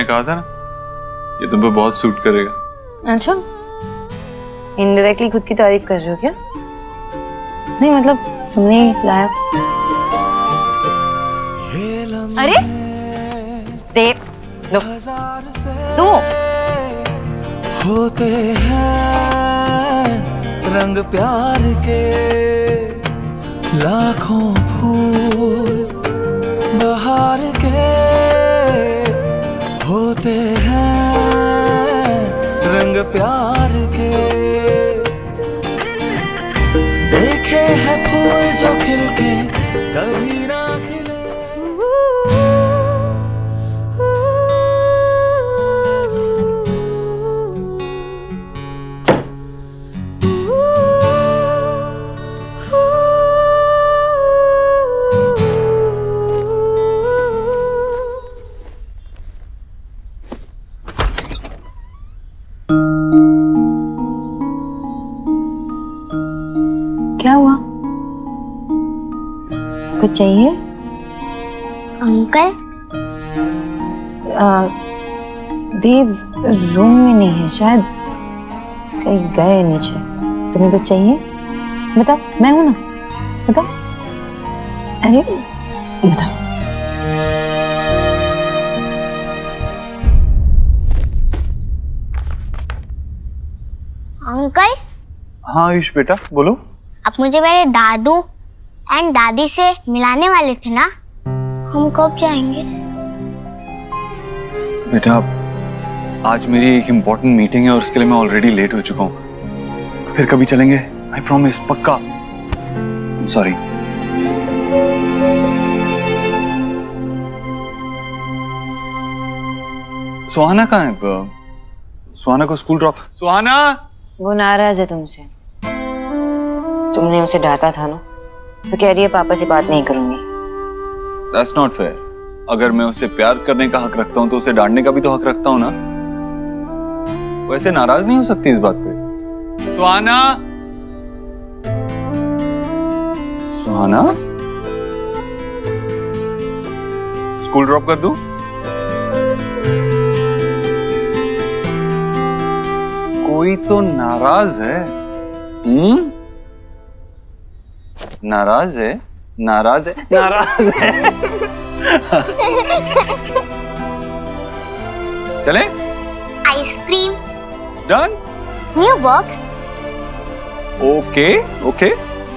कहा था ना ये तुम पे बहुत सूट करेगा। अच्छा, इनडायरेक्टली खुद की तारीफ कर रहे हो क्या? नहीं मतलब तुमने लाया। अरे दे दो दो। होते हैं रंग प्यार के लाखों फूल बहार के, होते हैं रंग प्यार के। देखे हैं फूल जो खिलके कभी ना खिले। क्या हुआ? कुछ चाहिए? अंकल देव रूम में नहीं है, शायद कहीं गए नीचे। तुम्हें कुछ चाहिए? बताओ, मैं हूं ना, बताओ। अरे बताओ। अंकल हाँ आयुष बेटा बोलो। आप मुझे मेरे दादू एंड दादी से मिलाने वाले थे ना, हम कब जाएंगे? बेटा आज मेरी एक इम्पोर्टेंट मीटिंग है और उसके लिए मैं ऑलरेडी लेट हो चुका हूँ। फिर कभी चलेंगे, आई प्रॉमिस, पक्का। सॉरी। सुहाना कहाँ है? सुहाना को स्कूल ड्रॉप। सुहाना वो नाराज है तुमसे। तुमने उसे डांटा था ना, तो कह रही है पापा से बात नहीं करूंगी। That's not fair। अगर मैं उसे प्यार करने का हक रखता हूँ तो उसे डांटने का भी तो हक रखता हूँ ना। वैसे नाराज नहीं हो सकती इस बात पे। सुहाना, सुहाना, स्कूल ड्रॉप कर दूं? कोई तो नाराज है। नाराज है, नाराज है, नाराज है। चले? Ice cream. Done? New box. Okay okay.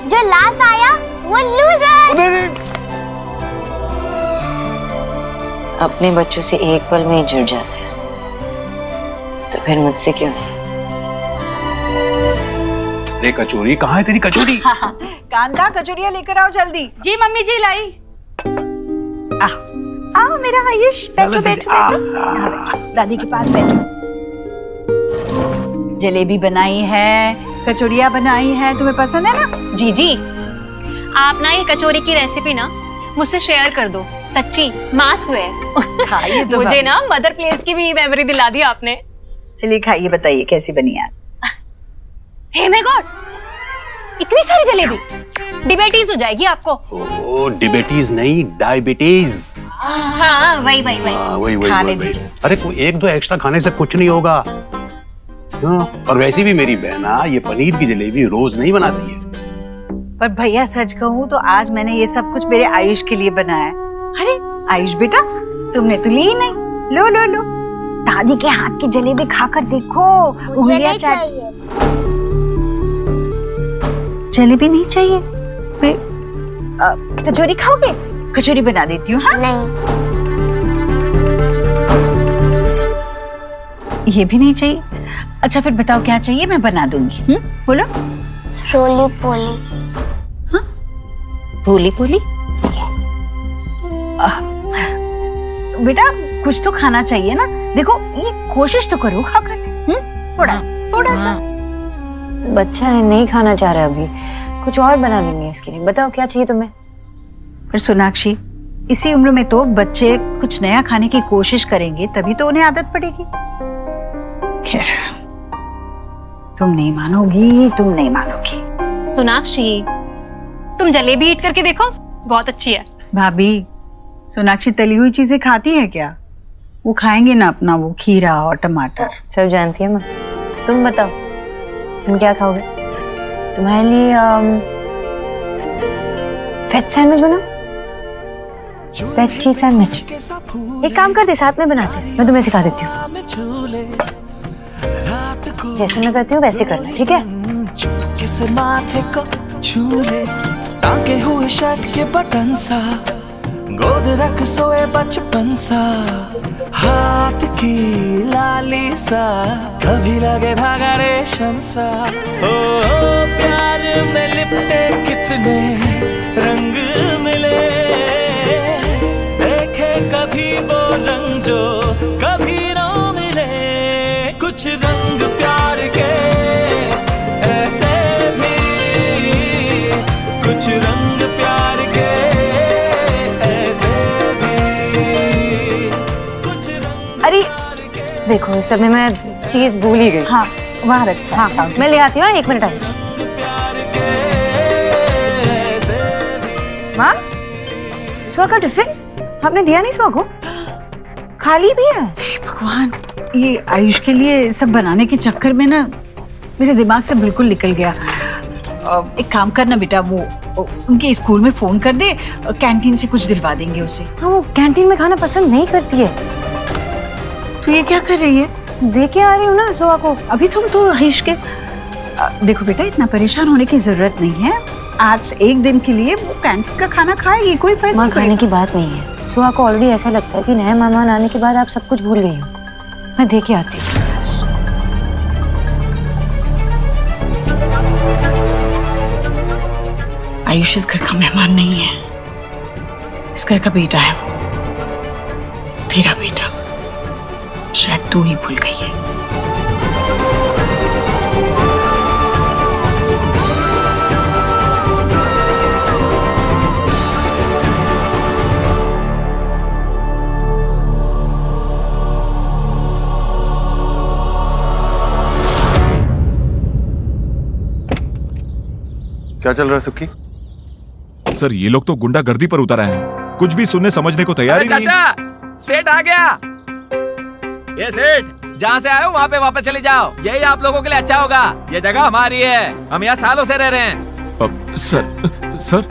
जो लास्ट आया वो लूजर। अपने बच्चों से एक पल में ही जुड़ जाते हैं, तो फिर मुझसे क्यों नहीं? अरे कचौरी कहाँ है तेरी कचौरी? कांता कचौरियां लेकर आओ जल्दी। जी मम्मी जी लाई। आओ मेरा आयुष, बैठो बैठो बैठो। यहाँ बैठो, दादी के पास बैठो। जलेबी बनाई है, कचौरियां बनाई है, तुम्हें पसंद है ना? जी जी, आप ना ये कचौरी की रेसिपी ना मुझसे शेयर कर दो। सच्ची मास हुए खाइए तो मुझे ना मदर प्लेस की भी मेमोरी दिला दी आपने। चलिए खाइए, बताइए कैसी बनी है। हे माय गॉड, इतनी सारी जलेबी, डिबेटीज हो जाएगी आपको। ओ डिबेटीज नहीं, डायबिटीज। हाँ वही वही वही। वही खाने वही। दीजिए। अरे कोई एक दो एक्स्ट्रा खाने से कुछ नहीं होगा। और वैसे भी मेरी बहना ये पनीर की जलेबी रोज नहीं बनाती है। पर भैया सच कहूँ तो आज मैंने ये सब कुछ मेरे आयुष के लिए बनाया है। अरे आयुष बेटा, तुमने तो ली ही नहीं। लो लो लो, दादी के हाथ की जलेबी खाकर देखो। उंगलियां चाहिए। जलेबी नहीं चाहिए? कचौरी खाओगे? कचौरी बना देती हूँ। हाँ नहीं, ये भी नहीं चाहिए। अच्छा फिर बताओ क्या चाहिए, मैं बना दूंगी। बोलो। रोली पोली। भोली भोली। बेटा कुछ तो खाना चाहिए ना, देखो ये कोशिश तो करो खाकर। थोड़ा सा। बच्चा है, नहीं खाना चाह रहा अभी, कुछ और बना लेंगे इसके लिए। बताओ क्या चाहिए तुम्हें? पर सोनाक्षी, इसी उम्र में तो बच्चे कुछ नया खाने की कोशिश करेंगे, तभी तो उन्हें आदत पड़ेगी। खैर, तुम नहीं मानोगी, तुम नहीं मानोगी। सोनाक्षी, तुम जलेबी ईट करके देखो, बहुत अच्छी है। भाभी, सोनाक्षी तली हुई चीजें खाती है क्या? वो खाएंगे ना अपना वो खीरा और टमाटर। सब जानती है माँ। तुम बताओ तुम क्या खाओगे? तुम्हारे लिए वेज सैंडविच बनाओ, वेज चीज सैंडविच। एक काम करते साथ में बनाते, मैं तुम्हें सिखा देती हूँ। जैसे मैं करती हूँ वैसे करना, ठीक है? किस माथे को छूले टांगे हुए शर्ट के बटन सा, गोद रख सोए बचपन सा, हाथ की लाली सा, कभी लगे धागा रेशम सा। ओ प्यार में लिपटे कितने रंग मिले, देखे कभी वो रंग जो कभी ना मिले। कुछ रंग प्यार के ऐसे भी, कुछ रंग प्यार के ऐसे भी, कुछ रंग अरे देखो इस समय मैं चीज भूल ही गई। हाँ वहाँ रख। हाँ हाँ मैं ले आती हूँ, 1 मिनट आई। प्यार के ऐसे भी। माँ, सुहा का टिफिन आपने दिया नहीं? सुहा को खाली भी है। भगवान, ये आयुष के लिए सब बनाने के चक्कर में ना मेरे दिमाग से बिल्कुल निकल गया। एक काम करना बेटा, वो उनके स्कूल में फोन कर दे, कैंटीन से कुछ दिलवा देंगे उसे। हाँ वो कैंटीन में खाना पसंद नहीं करती है। तो ये क्या कर रही है? दे के आ रही हूँ ना सुहा को। अभी तुम तो आयुष के देखो बेटा, इतना परेशान होने की जरूरत नहीं है। आज एक दिन के लिए वो कैंटीन का खाना खाएगी, कोई फर्क माँ नहीं खाने पड़ेगा। की बात नहीं है। सुहा को ऑलरेडी ऐसा लगता है कि नए मेहमान आने के बाद आप सब कुछ भूल गई हो। मैं दे के आती हूँ। आयुष इस घर का मेहमान नहीं है, इस घर का बेटा है वो, तेरा बेटा। शायद तू ही भूल गई है। क्या चल रहा है सुक्की? सर ये लोग तो गुंडागर्दी पर उतर आए हैं, कुछ भी सुनने समझने को तैयार ही नहीं। चाचा, सेठ आ गया। ये सेठ, जहाँ से आए हो वहाँ पे वापस चले जाओ, यही आप लोगों के लिए अच्छा होगा। ये जगह हमारी है, हम यहाँ सालों से रह रहे हैं। सर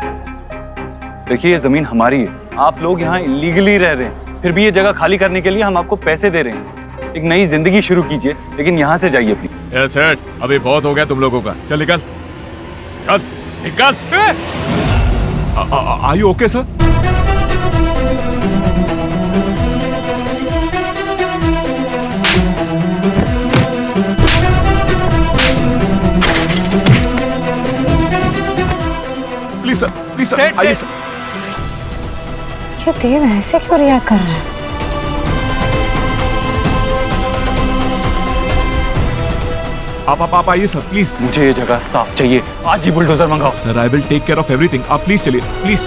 देखिए ये जमीन हमारी है, आप लोग यहाँ इलीगली रह रहे हैं, फिर भी ये जगह खाली करने के लिए हम आपको पैसे दे रहे हैं। एक नई जिंदगी शुरू कीजिए, लेकिन यहाँ से जाइए प्लीज। ये सेठ, अभी बहुत हो गया तुम लोगों का, चल निकल, चल निकल। Are you okay sir? Please sir आइए सर। ये देव ऐसे क्यों रिएक्ट कर रहा है? आप आइए सर प्लीज। मुझे ये जगह साफ चाहिए, आज ही बुलडोजर मंगाओ। Sir I will take care of everything, आप प्लीज चलिए प्लीज।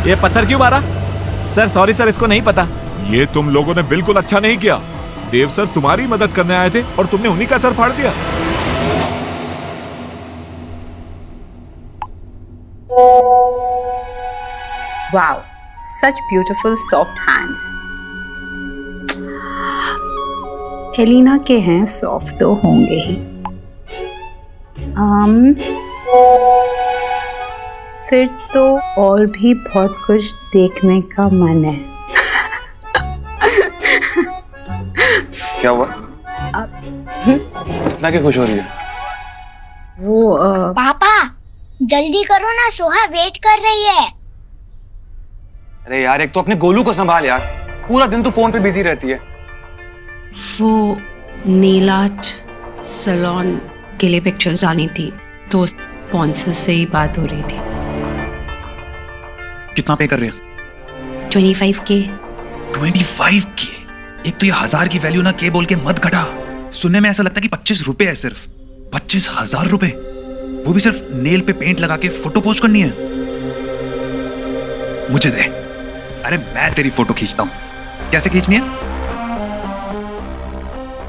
ये पत्थर क्यों मारा? सर सॉरी सर, इसको नहीं पता। ये तुम लोगों ने बिल्कुल अच्छा नहीं किया। देव सर तुम्हारी मदद करने आए थे और तुमने उन्हीं का सर फाड़ दिया। Wow, such beautiful soft hands. Elina के हैं, सॉफ्ट तो होंगे ही। फिर तो और भी बहुत कुछ देखने का मन है। क्या हुआ? इतना क्यों खुश हो रही है? वो पापा जल्दी करो ना, सोहा वेट कर रही है। अरे यार, एक तो अपने गोलू को संभाल यार, पूरा दिन तू फोन पे बिजी रहती है। वो नेल आर्ट सैलून के लिए पिक्चर्स डाली थी, तो स्पॉन्सर से ही बात हो रही थी। कितना पे कर रही है? 25K। 25K? एक तो ये 1000 की वैल्यू ना के बोल के मत घटा। सुनने में ऐसा लगता है कि 25 रुपए है, सिर्फ 25,000 रुपए, वो भी सिर्फ नेल पे पेंट लगा के फोटो पोस्ट करनी है। मुझे दे, अरे मैं तेरी फोटो खींचता हूं। कैसे खींचनी है?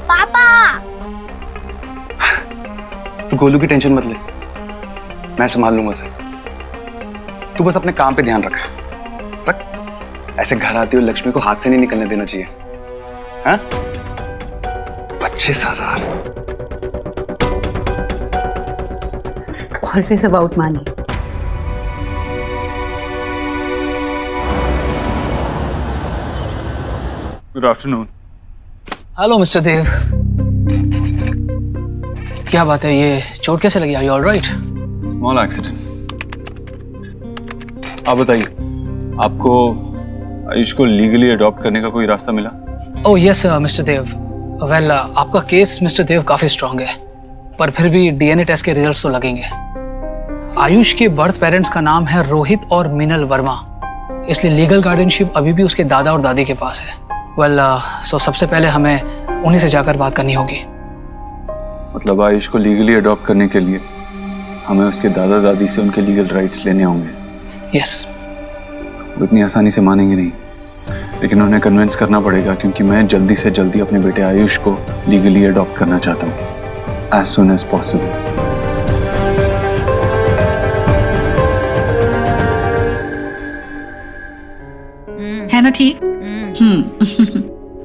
पापा तू गोलू की टेंशन मत ले, मैं संभाल लूंगा उसे। तू बस अपने काम पे ध्यान रख। ऐसे घर आती हुई लक्ष्मी को हाथ से नहीं निकलने देना चाहिए। हाँ? 25,000। Always about money. Good afternoon. Hello mister Dev, क्या बात है, ये चोट कैसे लगी? Are you alright? Small accident. आप बताइए, आपको आयुष को लीगली अडॉप्ट करने का कोई रास्ता मिला? ओह यस मिस्टर देव। वेल आपका केस मिस्टर देव काफी स्ट्रांग है, पर फिर भी डीएनए टेस्ट के रिजल्ट्स तो लगेंगे। आयुष के बर्थ पेरेंट्स का नाम है रोहित और मिनल वर्मा, इसलिए लीगल गार्डियनशिप अभी भी उसके दादा और दादी के पास है। वेल सो सबसे पहले हमें उन्हीं से जाकर बात करनी होगी। मतलब आयुष को लीगली अडॉप्ट करने के लिए हमें उसके दादा दादी से उनके लीगल राइट्स लेने होंगे? यस। वो इतनी आसानी से मानेंगे नहीं, लेकिन उन्हें कन्विंस करना पड़ेगा, क्योंकि मैं जल्दी से जल्दी अपने बेटे आयुष को लीगली अडॉप्ट करना चाहता हूँ, एज सुन एज पॉसिबल। है ना ठीक?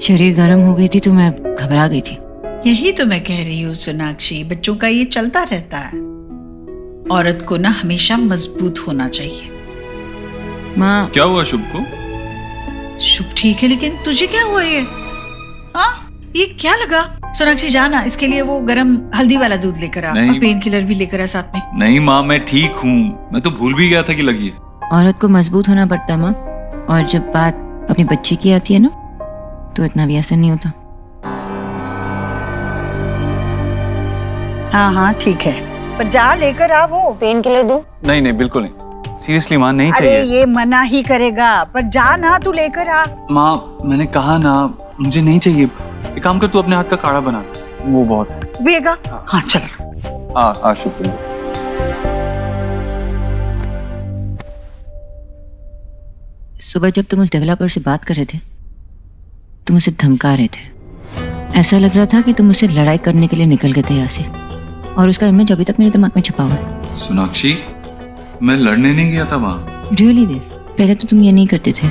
शरीर गर्म हो गई थी तो मैं घबरा गई थी। यही तो मैं कह रही हूँ सोनाक्षी, बच्चों का ये चलता रहता है। औरत को ना हमेशा मजबूत होना चाहिए। माँ क्या हुआ शुभ को? शुभ ठीक है, लेकिन तुझे क्या हुआ ये? हाँ ये क्या लगा? सोनाक्षी जाना, इसके लिए वो गरम हल्दी वाला दूध लेकर आ और पेन किलर भी लेकर आ साथ में। नहीं माँ, मैं ठीक हूँ, मैं तो भूल भी गया था कि लगी है। औरत को मजबूत होना पड़ता है माँ, और जब बात अपने बच्चे की आती है ना, तो इतना भी आसान नहीं होता। हाँ हाँ ठीक है, पर जा लेकर आ वो पेन किलर दूं। नहीं नहीं बिल्कुल नहीं, सीरियसली माँ नहीं चाहिए। अरे ये मना ही करेगा, पर जा ना तू लेकर आ। माँ मैंने कहा ना, मुझे नहीं चाहिए। एक काम कर, तू अपने हाथ का काढ़ा बना, वो बहुत है। पिएगा? हाँ चल। हाँ शुक्रिया। सुबह जब तुम उस डेवलपर से बात कर रहे थे, तुम उसे धमका रहे थे। ऐसा लग रहा था कि तुम उससे लड़ाई करने के लिए निकल गए थे यहाँ से, और उसका इमेज अभी तक मेरे दिमाग में छपा हुआ है। सोनाक्षी, मैं लड़ने नहीं गया था वहाँ। रियली देव, पहले तो तुम ये नहीं करते थे।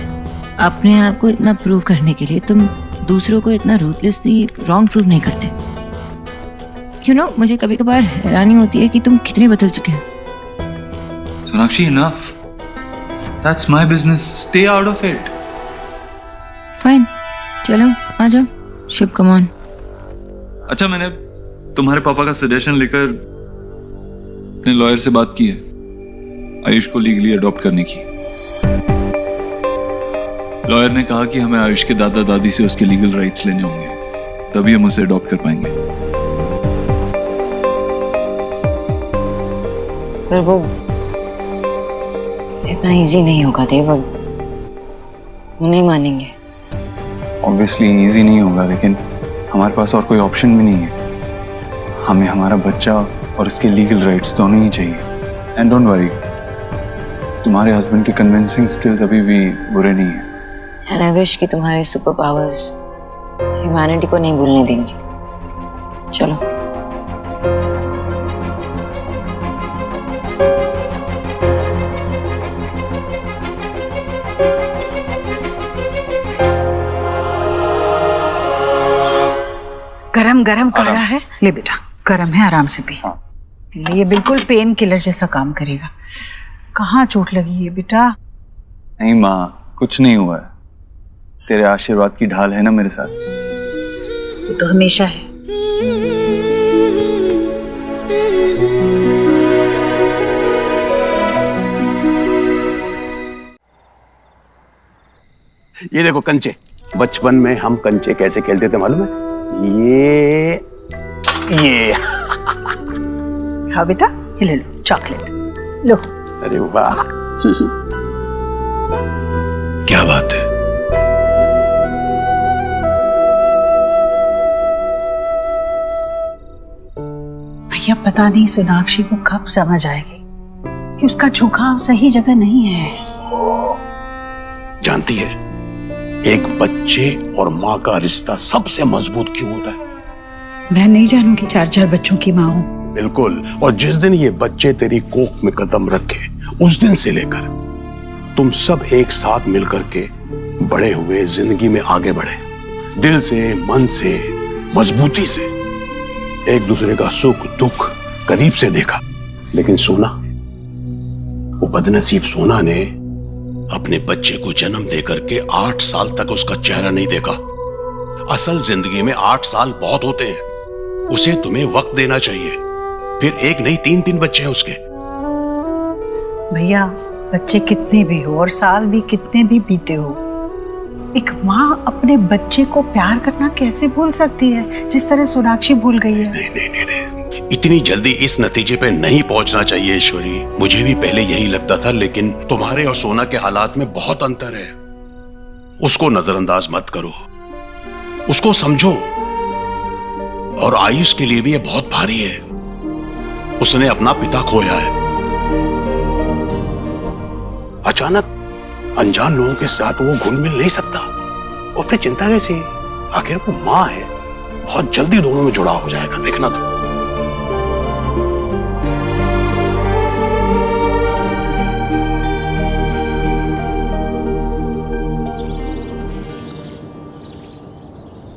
अपने आप को इतना प्रूव करने के लिए तुम दूसरों को इतना रूथलेसली रॉन्ग प्रूव नहीं करते। यू नो, मुझे कभी कभार हैरानी होती है कि तुम कितने बदल चुके हो। Sonakshi, enough. That's my business. Stay out of it. Fine, चलो आ जाओ। शुभ कम ऑन। अच्छा, मैंने तुम्हारे पापा का सजेशन लेकर अपने लॉयर से बात की है आयुष को लीगली अडॉप्ट करने की। लॉयर ने कहा कि हमें आयुष के दादा दादी से उसके लीगल राइट्स लेने होंगे, तभी हम उसे अडॉप्ट कर पाएंगे। पर वो इतना इजी नहीं होगा देव, वो नहीं मानेंगे। ऑब्वियसली इजी नहीं होगा, लेकिन हमारे पास और कोई ऑप्शन भी नहीं है। हमें हमारा बच्चा और उसके लीगल राइट्स दोनों ही चाहिए। एंड डोंट वरी, तुम्हारे हस्बैंड की कन्विंसिंग स्किल्स अभी भी बुरे नहीं है। एंड आई विश कि तुम्हारे सुपर पावर्स ह्यूमैनिटी को नहीं भूलने देंगे। चलो। गरम गरम काढ़ा है, ले बेटा, गरम है, आराम से पी। ले, ये बिल्कुल पेन किलर जैसा काम करेगा। कहाँ चोट लगी है बेटा? नहीं माँ, कुछ नहीं हुआ है। तेरे आशीर्वाद की ढाल है ना मेरे साथ। वो तो हमेशा है। ये देखो कंचे, बचपन में हम कंचे कैसे खेलते थे मालूम है? ये हाँ बेटा, ये ले लो चॉकलेट, लो। अरे वाह, क्या बात है। भैया पता नहीं सोनाक्षी को कब समझ आएगी कि उसका झुकाव सही जगह नहीं है। जानती है, एक बच्चे और माँ का रिश्ता सबसे मजबूत क्यों होता है? मैं नहीं जानूंगी, 4 बच्चों की माँ हूं। बिल्कुल। और जिस दिन ये बच्चे तेरी कोख में कदम रखे उस दिन से लेकर तुम सब एक साथ मिलकर के बड़े हुए, जिंदगी में आगे बढ़े, दिल से, मन से, मजबूती से, एक दूसरे का सुख दुख करीब से देखा। लेकिन सोना, वो बदनसीब सोना ने अपने बच्चे को जन्म देकर के 8 साल तक उसका चेहरा नहीं देखा। असल जिंदगी में 8 साल बहुत होते हैं, उसे तुम्हें वक्त देना चाहिए। फिर एक नहीं 3 बच्चे हैं उसके। भैया, बच्चे कितने भी हो और साल भी कितने भी बीते हो, एक माँ अपने बच्चे को प्यार करना कैसे भूल सकती है जिस तरह सोनाक्षी भूल गई है? नहीं, इतनी जल्दी इस नतीजे पे नहीं पहुंचना चाहिए ईश्वरी। मुझे भी पहले यही लगता था, लेकिन तुम्हारे और सोना के हालात में बहुत अंतर है। उसको नजरअंदाज मत करो, उसको समझो। और आयुष के लिए भी ये बहुत भारी है, उसने अपना पिता खोया है। अचानक अनजान लोगों के साथ वो घुल मिल नहीं सकता, और फिर चिंता कैसी? आखिर वो माँ है, बहुत जल्दी दोनों में जुड़ाव हो जाएगा, देखना तो।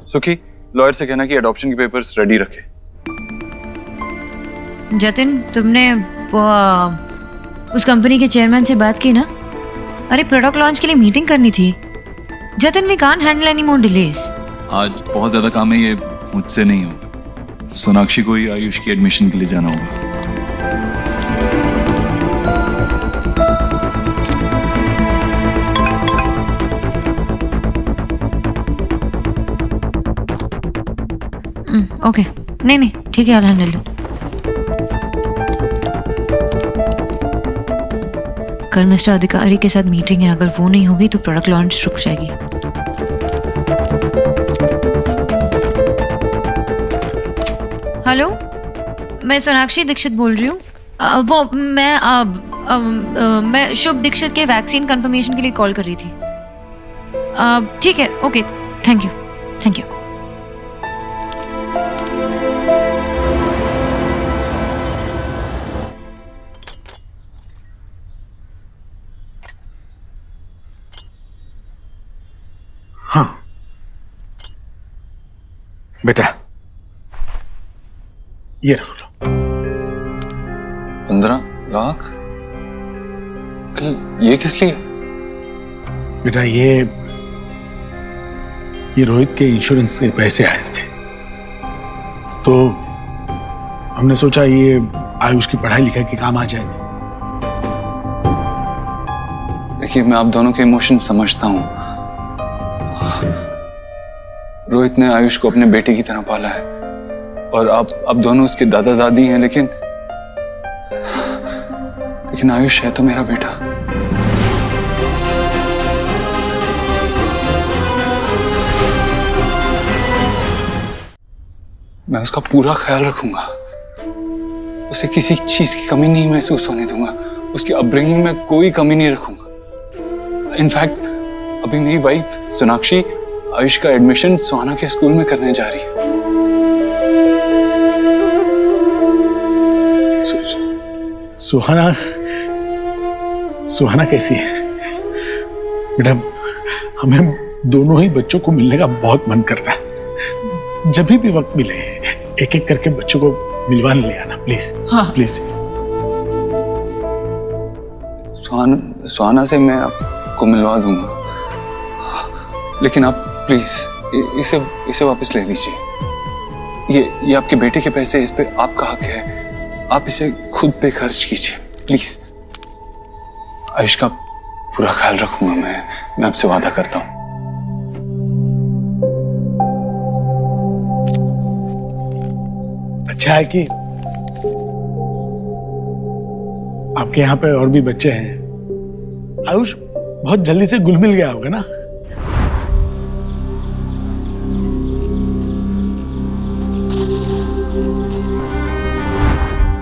सुखी, लॉयर से कहना कि अडॉप्शन के पेपर्स रेडी रखे। जतिन, तुमने उस कंपनी के चेयरमैन से बात की ना? अरे प्रोडक्ट लॉन्च के लिए मीटिंग करनी थी। Jatin, we can't handle any more delays. आज बहुत ज्यादा काम है, ये मुझसे नहीं होगा। सोनाक्षी को ही आयुष की एडमिशन के लिए जाना होगा। ओके, नहीं ठीक है, I'll handle it। कल मिस्टर अधिकारी के साथ मीटिंग है, अगर वो नहीं होगी तो प्रोडक्ट लॉन्च रुक जाएगी। हेलो, मैं सोनाक्षी दीक्षित बोल रही हूँ। वो मैं शुभ दीक्षित के वैक्सीन कंफर्मेशन के लिए कॉल कर रही थी। ठीक है, ओके, थैंक यू। हाँ बेटा, ये रख लो। 15 लाख? ये किस लिए? बेटा, ये रोहित के इंश्योरेंस के पैसे आए थे, तो हमने सोचा ये आयुष की पढ़ाई लिखाई के काम आ जाएंगे। देखिए, मैं आप दोनों के इमोशन समझता हूं। रोहित ने आयुष को अपने बेटे की तरह पाला है, और आप दोनों उसके दादा दादी हैं, लेकिन आयुष है तो मेरा बेटा। मैं उसका पूरा ख्याल रखूंगा, उसे किसी चीज की कमी नहीं महसूस होने दूंगा, उसकी अपब्रिंगिंग में कोई कमी नहीं रखूंगा। इनफैक्ट अभी मेरी वाइफ सोनाक्षी आयुष का एडमिशन सुहाना के स्कूल में करने जा रही है। सुहाना कैसी है? बेटा, हमें दोनों ही बच्चों को मिलने का बहुत मन करता है। जब भी वक्त मिले एक एक करके बच्चों को मिलवाने ले आना, प्लीज। हाँ। प्लीज। सुहाना से मैं आपको मिलवा दूंगा, लेकिन आप प्लीज इसे वापस ले लीजिए। ये आपके बेटे के पैसे, इस पे आपका हक है, आप इसे खुद पे खर्च कीजिए प्लीज। आयुष का पूरा ख्याल रखूंगा मैं आपसे वादा करता हूं। अच्छा है कि आपके यहाँ पे और भी बच्चे हैं। आयुष बहुत जल्दी से घुल मिल गया होगा ना?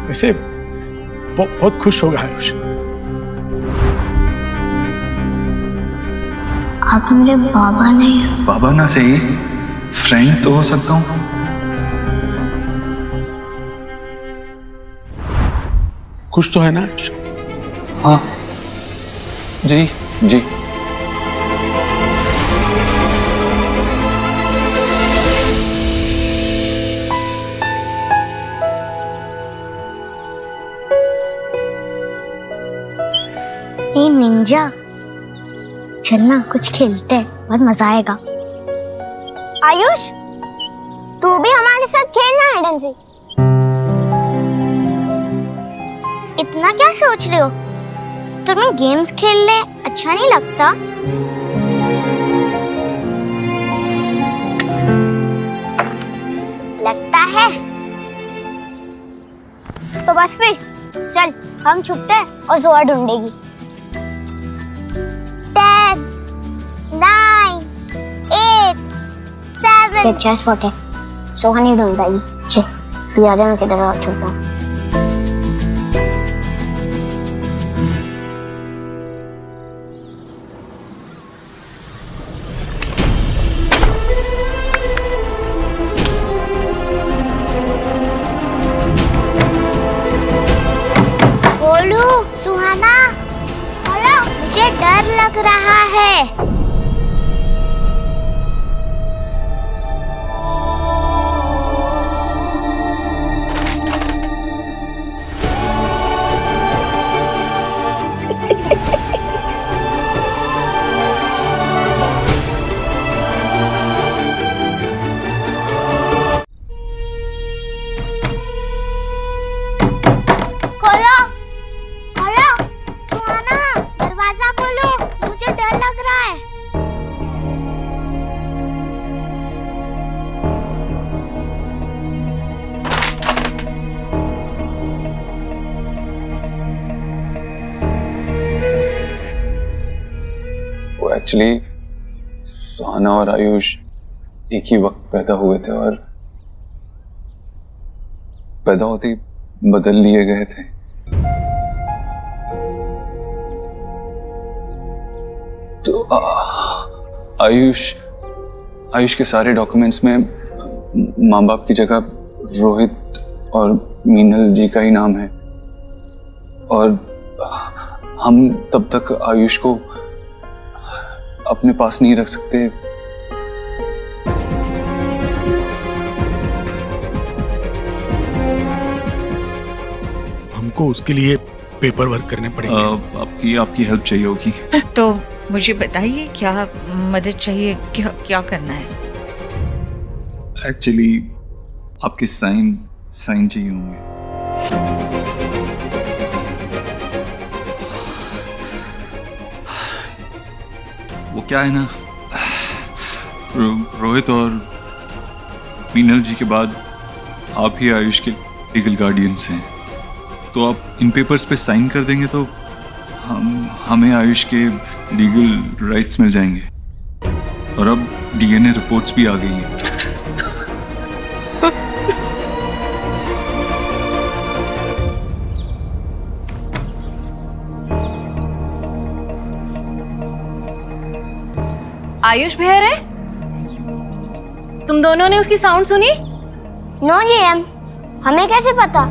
वैसे बहुत खुश होगा आयुष। आप मेरे बाबा नहीं हो। बाबा ना सही, फ्रेंड तो हो सकता हूं। खुश तो है ना आयुष? हाँ जी जी। ए निंजा, चलना कुछ खेलते हैं, बहुत मजा आएगा। आयुष, तू भी हमारे साथ खेलना है हाइड एंड सीक। इतना क्या सोच रहे हो? तुम्हें गेम्स खेलने अच्छा नहीं लगता? लगता है तो बस फिर चल, हम छुपते हैं और जोआ ढूंढेगी। 10, 9, 8, 7। एक चेस स्पॉट है, सोहा नहीं ढूंढ पाएगी। चल तू आ जा, मैं किधर और छुपता हूँ। बोलू, सुहाना, बोलो, मुझे डर लग रहा है। खोलो, खोलो, सुहाना, दरवाजा खोलो, मुझे डर लग रहा है। वो एक्चुअली सुहाना और आयुष एक ही वक्त पैदा हुए थे और पैदा होते ही बदल लिए गए थे। तो आयुष के सारे डॉक्यूमेंट्स में माँ बाप की जगह रोहित और मीनल जी का ही नाम है और हम तब तक आयुष को अपने पास नहीं रख सकते। हमको उसके लिए पेपर वर्क करने पड़ेंगे। आपकी हेल्प चाहिए होगी। तो मुझे बताइए क्या मदद चाहिए, क्या करना है? एक्चुअली आपके साइन चाहिए होंगे। वो क्या है ना, रोहित और मीनल जी के बाद आप ही आयुष के लीगल गार्डियंस हैं, तो आप इन पेपर्स पे साइन कर देंगे तो हमें आयुष के लीगल राइट्स मिल जाएंगे। और अब डीएनए रिपोर्ट्स भी आ गई हैं। आयुष बहर है? तुम दोनों ने उसकी साउंड सुनी? नो जीएम, हमें कैसे पता?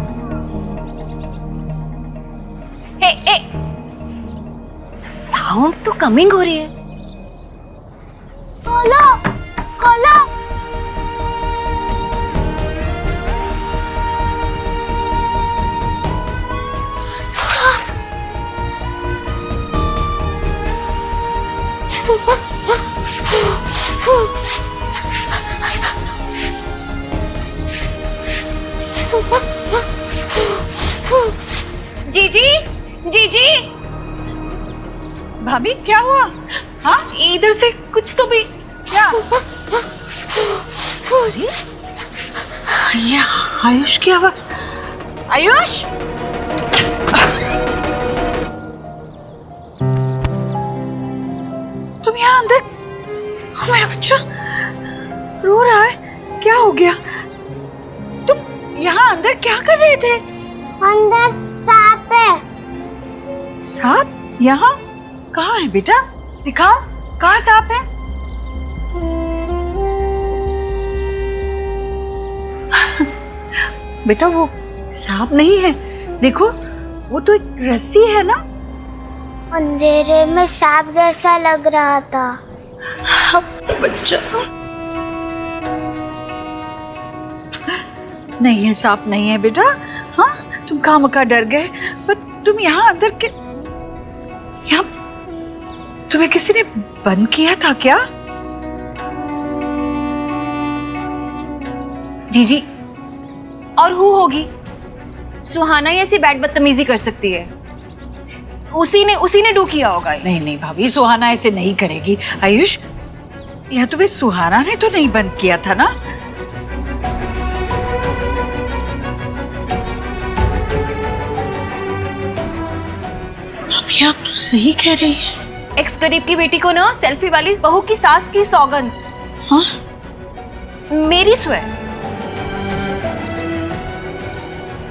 साउंड तो कमिंग हो रही है। खोलो, खोलो। जीजी, जीजी, भाभी क्या हुआ? हाँ, इधर से कुछ तो भी। क्या? अरे ये आयुष की आवाज। आयुष, तुम यहाँ अंदर? मेरा बच्चा रो रहा है, क्या हो गया? तुम यहाँ अंदर क्या कर रहे थे? अंदर सांप है। सांप? यहाँ कहाँ है बेटा? दिखाओ, कहाँ सांप है? बेटा वो सांप नहीं है, देखो वो तो एक रस्सी है ना। अंधेरे में सांप जैसा लग रहा था। बच्चा नहीं है, सांप नहीं है बेटा। हाँ, तुम खामखा डर गए, पर तुम यहाँ अंदर के यहाँ तुम्हें किसी ने बंद किया था क्या? जीजी, और हु होगी? सुहाना ही ऐसी बैड बदतमीजी कर सकती है। उसी ने डू किया होगा। नहीं नहीं भाभी, सुहाना ऐसे नहीं करेगी। आयुष, यह तुम्हें सुहाना ने तो नहीं बंद किया था ना? भाभी आप सही कह रही हैं। एक्स गरीब की बेटी को ना सेल्फी वाली बहू की सास की सौगंध। हाँ? मेरी स्वेर।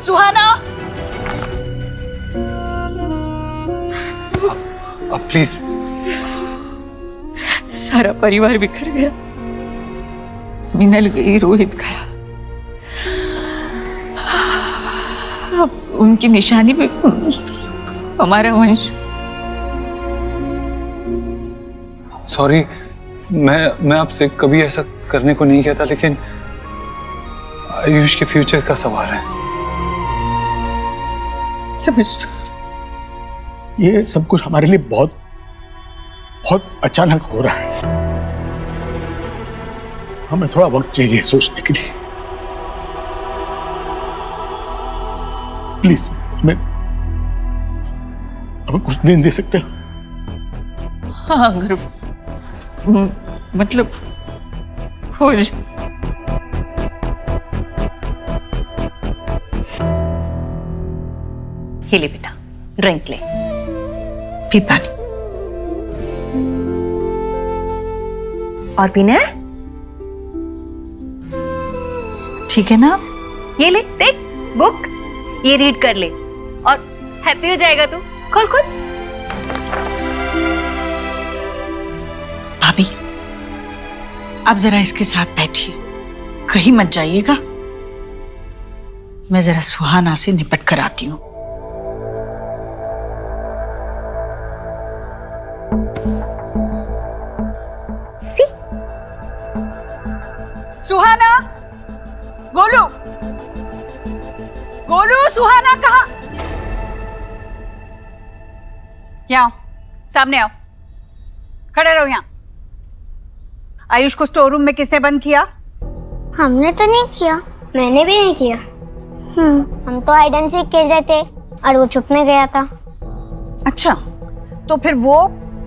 सुहाना, अब प्लीज। सारा परिवार बिखर गया। मिनल गई, रोहित गया। अब उनकी निशानी पे हमारा वंश। सॉरी, मैं आपसे कभी ऐसा करने को नहीं कहता, लेकिन आयुष के फ्यूचर का सवाल है। समझ ये सब कुछ हमारे लिए बहुत बहुत अचानक हो रहा है। हमें थोड़ा वक्त चाहिए सोचने के लिए। प्लीज हमें कुछ दिन दे सकते हो? हाँ, अगर मतलब हो जाए। ये ले बेटा, ड्रिंक ले। पी पानी। और पीना है? ठीक है ना? ये ले, देख बुक, ये रीड कर ले और हैप्पी हो जाएगा तू। खोल खोल। भाभी, आप जरा इसके साथ बैठिए, कहीं मत जाइएगा। मैं जरा सुहाना से निपट कर आती हूँ। सुहाना, गोलू, गोलू, सुहाना कहाँ? यहाँ आओ, सामने आओ, खड़े रहो यहाँ। आयुष को स्टोर रूम में किसने बंद किया? हमने तो नहीं किया। मैंने भी नहीं किया। हम तो हाइड एंड सीक खेल रहे थे और वो छुपने गया था। अच्छा, तो फिर वो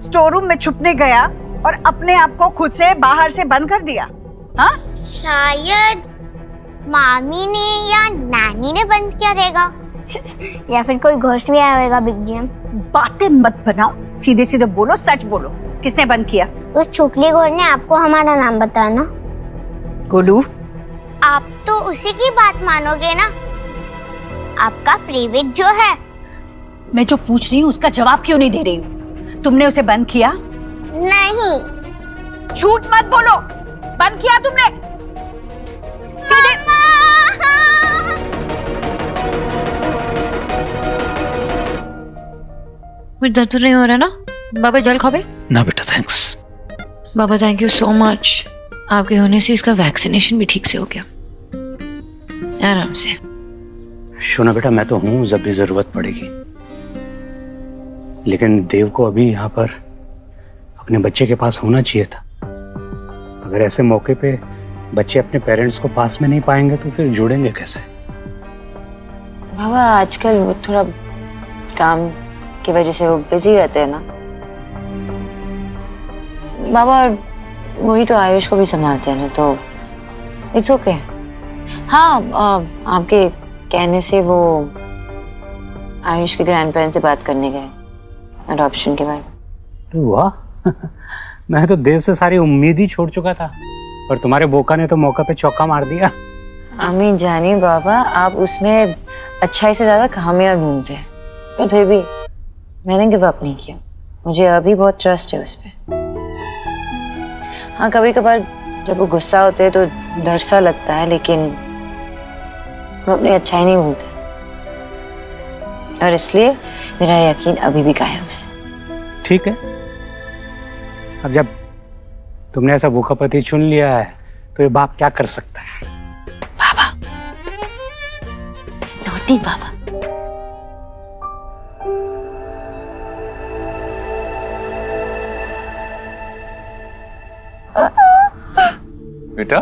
स्टोर रूम में छुपने गया और अपने आप को खुद से बाहर से बंद कर दिया? हाँ? शायद मामी ने या नानी ने बंद किया रहेगा, या फिर कोई घोस्ट भी आया होगा बिग गेम। बातें मत बनाओ, सीधे सीधे बोलो, सच बोलो, किसने बंद किया? उस छुकली गोर ने आपको हमारा नाम बताया ना। गोलू, आप तो उसी की बात मानोगे ना। आपका फेवरेट जो है। मैं जो पूछ रही हूँ उसका जवाब क्यों नहीं दे रही हूँ? तुमने उसे बंद किया? नहीं। झूठ मत बोलो, बंद किया तुमने? सीधे मुझे दर्द तो नहीं हो रहा ना? बाबा जल खावे? ना बेटा, thanks. Baba thank you so much. आपके होने से इसका वैक्सीनेशन भी ठीक से हो गया, आराम से। शोना बेटा, मैं तो हूं जब भी जरूरत पड़ेगी, लेकिन देव को अभी यहाँ पर अपने बच्चे के पास होना चाहिए था। अगर ऐसे मौके पे बच्चे अपने पेरेंट्स को पास में नहीं पाएंगे तो फिर जुड़ेंगे कैसे? बाबा आजकल वो थोड़ा काम की वजह से वो बिजी रहते हैं ना बाबा, और वही तो आयुष को भी संभालते हैं ना, तो इट्स ओके। हाँ, आपके कहने से वो आयुष के ग्रैंड पेरेंट्स से बात करने गए अडॉप्शन के बारे में। वाह मैं तो देव से सारी उम्मीद ही छोड़ चुका था, और तुम्हारे बोका ने तो मौका पे चौका मार दिया। आमीन जानी बाबा, आप उसमें अच्छाई से ज्यादा खामियां ढूंढते हैं, पर फिर भी मैंने गिव अप नहीं किया। मुझे अभी बहुत ट्रस्ट है उस पर। हाँ, कभी कभार जब वो गुस्सा होते हैं तो डर सा लगता है, लेकिन वो अपनी अच्छाई नहीं भूलते। और इसलिए मेरा यकीन अभी भी कायम है। ठीक है, अब जब तुमने ऐसा भूखा पति चुन लिया है तो ये बाप क्या कर सकता है? बाबा, नॉटी बाबा। बेटा,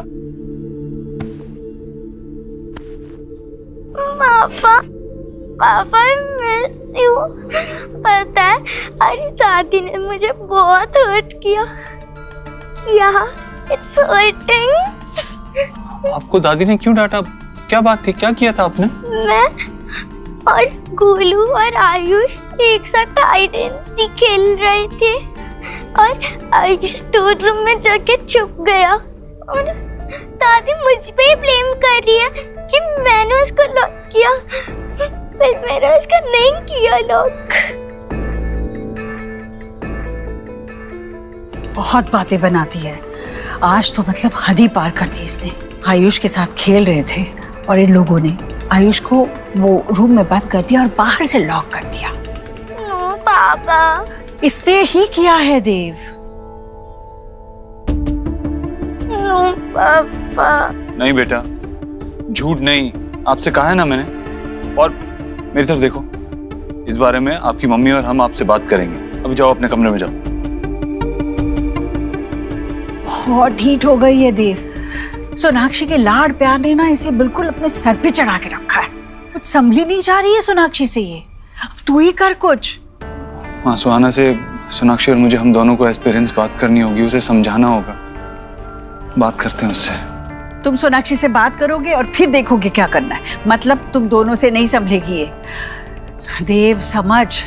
पापा पापा मिस यू। पता है अरे दादी ने मुझे बहुत हर्ट किया। It's hurting. आपको दादी ने क्यों डांटा? क्या बात थी? क्या किया था आपने? मैं और गोलू और आयुष एक साथ हाइड एंड सीक खेल रहे थे और आयुष स्टोर रूम में जाके छुप गया और दादी मुझ पे ही ब्लेम कर रही है कि मैंने उसको लॉक किया, पर मैंने उसका नहीं किया लॉक। बहुत बातें बनाती है। आज तो मतलब हद ही पार कर दी इसने। आयुष के साथ खेल रहे थे और इन लोगों ने आयुष को वो रूम में बंद कर दिया और बाहर से लॉक कर दिया। नो पापा, इसने ही किया है देव। नो पापा। नहीं बेटा, झूठ नहीं, आपसे कहा है ना मैंने। और मेरी तरफ देखो, इस बारे में आपकी मम्मी और हम आपसे बात करेंगे। अभी जाओ अपने कमरे में जाओ। बहुत ढीठ हो गई है देव। सोनाक्षी के लाड प्यार ने ना इसे बिल्कुल अपने सर पे चढ़ा के रखा है। कुछ संभली नहीं जा रही है सोनाक्षी से ये। अब तू ही कर कुछ। हाँ, सुहाना से सोनाक्षी और मुझे, हम दोनों को एज पेरेंट्स बात करनी होगी, उसे समझाना होगा। बात करते हैं उससे। तुम सोनाक्षी से बात करोगे और फिर देखोगे क्या करना है। मतलब तुम दोनों से नहीं संभलेगी ये। देव समझ,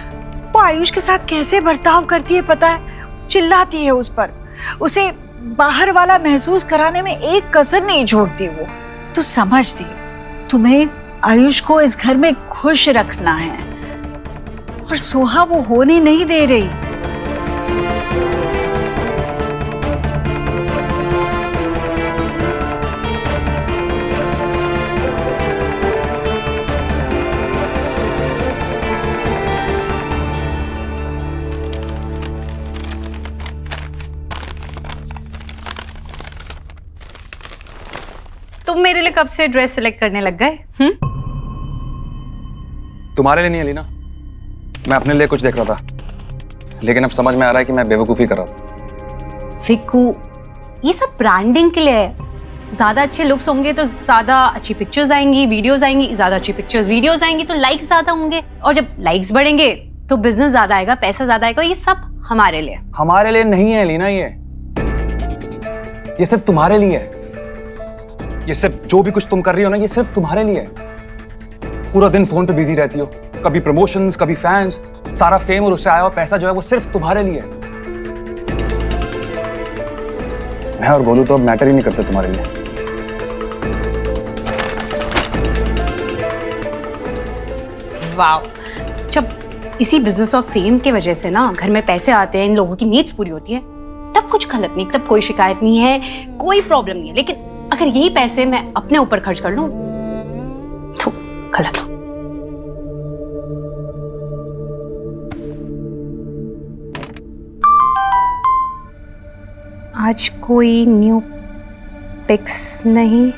वो आयुष के साथ कैसे बर्ताव करती है पता है। चिल्लाती है उस पर, उसे बाहर वाला महसूस कराने में एक कसर नहीं छोड़ती वो। तू समझ दे, तुम्हें आयुष को इस घर में खुश रखना है और सोहा वो होने नहीं दे रही। तुम मेरे लिए कब से ड्रेस सिलेक्ट करने लग गए? तुम्हारे लिए नहीं अलीना, मैं अपने लिए कुछ देख रहा था, लेकिन अब समझ में आ रहा है कि मैं बेवकूफी कर रहा था। फिकू, ये सब ब्रांडिंग के लिए है। ज्यादा अच्छे लुक्स होंगे तो ज्यादा अच्छी पिक्चर्स आएंगी, वीडियोस आएंगी। ज्यादा अच्छी पिक्चर्स वीडियोस आएंगी तो लाइक्स ज्यादा होंगे, और जब लाइक्स बढ़ेंगे तो बिजनेस ज्यादा आएगा, पैसा ज्यादा आएगा। ये सब हमारे लिए। हमारे लिए नहीं है अलीना, ये सिर्फ तुम्हारे लिए है। ये सिर्फ जो भी कुछ तुम कर रही हो ना, ये सिर्फ तुम्हारे लिए है। पूरा दिन फोन पे बिजी रहती हो, कभी प्रमोशंस, कभी फैंस, सारा फेम और उससे आया हुआ पैसा जो है वो सिर्फ तुम्हारे लिए है। मैं और गोलू तो अब मैटर ही नहीं करते तुम्हारे लिए। वाओ, जब इसी बिजनेस और फेम के वजह से ना घर में पैसे आते हैं, इन लोगों की नीड्स पूरी होती है, तब कुछ गलत नहीं, तब कोई शिकायत नहीं है, कोई प्रॉब्लम नहीं है। लेकिन अगर यही पैसे मैं अपने ऊपर खर्च कर लूं तो गलत हो। आज कोई न्यू पिक्स नहीं।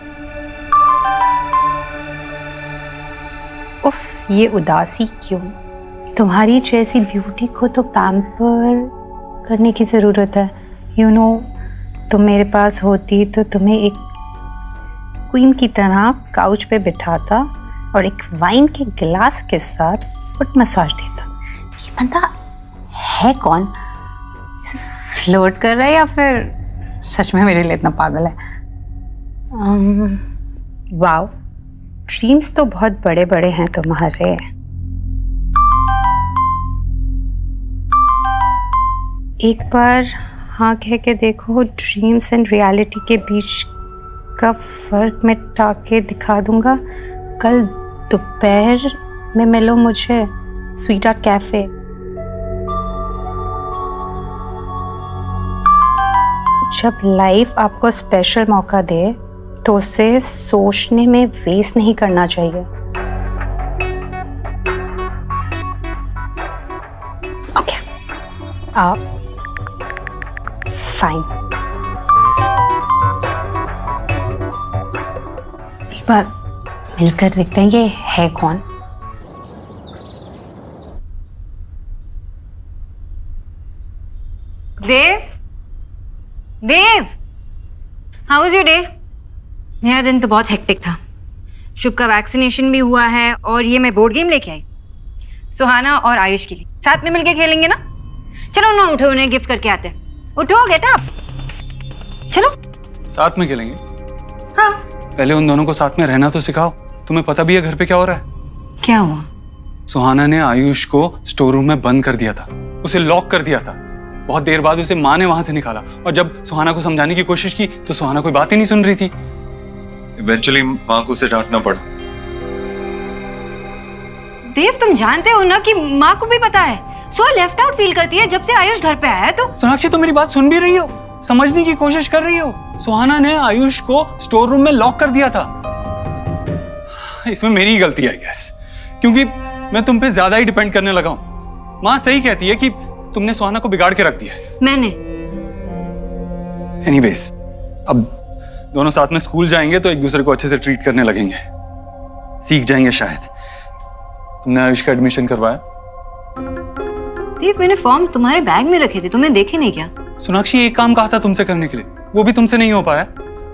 उफ, ये उदासी क्यों? तुम्हारी जैसी ब्यूटी को तो पैम्पर करने की जरूरत है। यू नो, तुम मेरे पास होती तो तुम्हें एक क्वीन की तरह काउच पे बिठाता और एक वाइन के गिलास के साथ फुट मसाज देता। ये बंदा है कौन? इसे फ्लर्ट कर रहा है या फिर सच में मेरे लिए इतना पागल है? वाओ, ड्रीम्स तो बहुत बड़े बड़े हैं तुम्हारे। एक बार हाँ कह के देखो, ड्रीम्स एंड रियलिटी के बीच का फर्क मिटा के दिखा दूंगा। कल दोपहर में मिलो मुझे स्वीट आर्ट कैफे। जब लाइफ आपको स्पेशल मौका दे तो उसे सोचने में वेस्ट नहीं करना चाहिए। फाइन। एक बार मिलकर देखते हैं ये है कौन। देव, देव, हाउ वाज योर डे? मेरा दिन तो बहुत हेक्टिक था। शुभ का वैक्सीनेशन भी हुआ है और ये मैं बोर्ड गेम लेके आई सुहाना और आयुष के लिए। साथ में मिलके खेलेंगे ना? चलो ना, उठो, उन्हें गिफ्ट करके आते हैं। उठो, गेट अप, चलो। साथ में खेलेंगे? हाँ। पहले उन दोनों को साथ में रहना तो सिखाओ। तुम्हें पता भी है घर पे क्या हो रहा है? क्या हुआ? सुहाना ने आयुष को स्टोर रूम में बंद कर दिया था, उसे लॉक कर दिया था। बहुत देर बाद उसे माँ ने वहां से निकाला और जब सुहाना को समझाने की कोशिश की तो सुहाना कोई बात ही नहीं सुन रही थी। इवेंचुअली माँ को उसे डांटना पड़ा। देव, तुम जानते हो ना कि माँ को भी पता है सो लेफ्ट आउट फील करती है जब से आयुष घर पे आया है। तो सोनाक्षी, तुम मेरी बात सुन भी रही हो, समझने की कोशिश कर रही हो। सुहाना ने आयुष को स्टोर रूम में लॉक कर दिया था। इसमें मेरी ही गलती है गैस, क्योंकि मैं तुम पे ज्यादा ही डिपेंड करने लगा हूं। माँ सही कहती है कि तुमने सुहाना को बिगाड़ के रख दिया है। मैंने एनीवेज, अब दोनों साथ में स्कूल जाएंगे तो एक दूसरे को अच्छे से ट्रीट करने लगेंगे, सीख जाएंगे शायद। तुमने आयुष का एडमिशन करवाया? देव, मैंने फॉर्म तुम्हारे बैग में रखे थे, तुमने देखे नहीं क्या? सोनाक्षी, एक काम कहा था तुमसे करने के लिए, वो भी तुमसे नहीं हो पाया।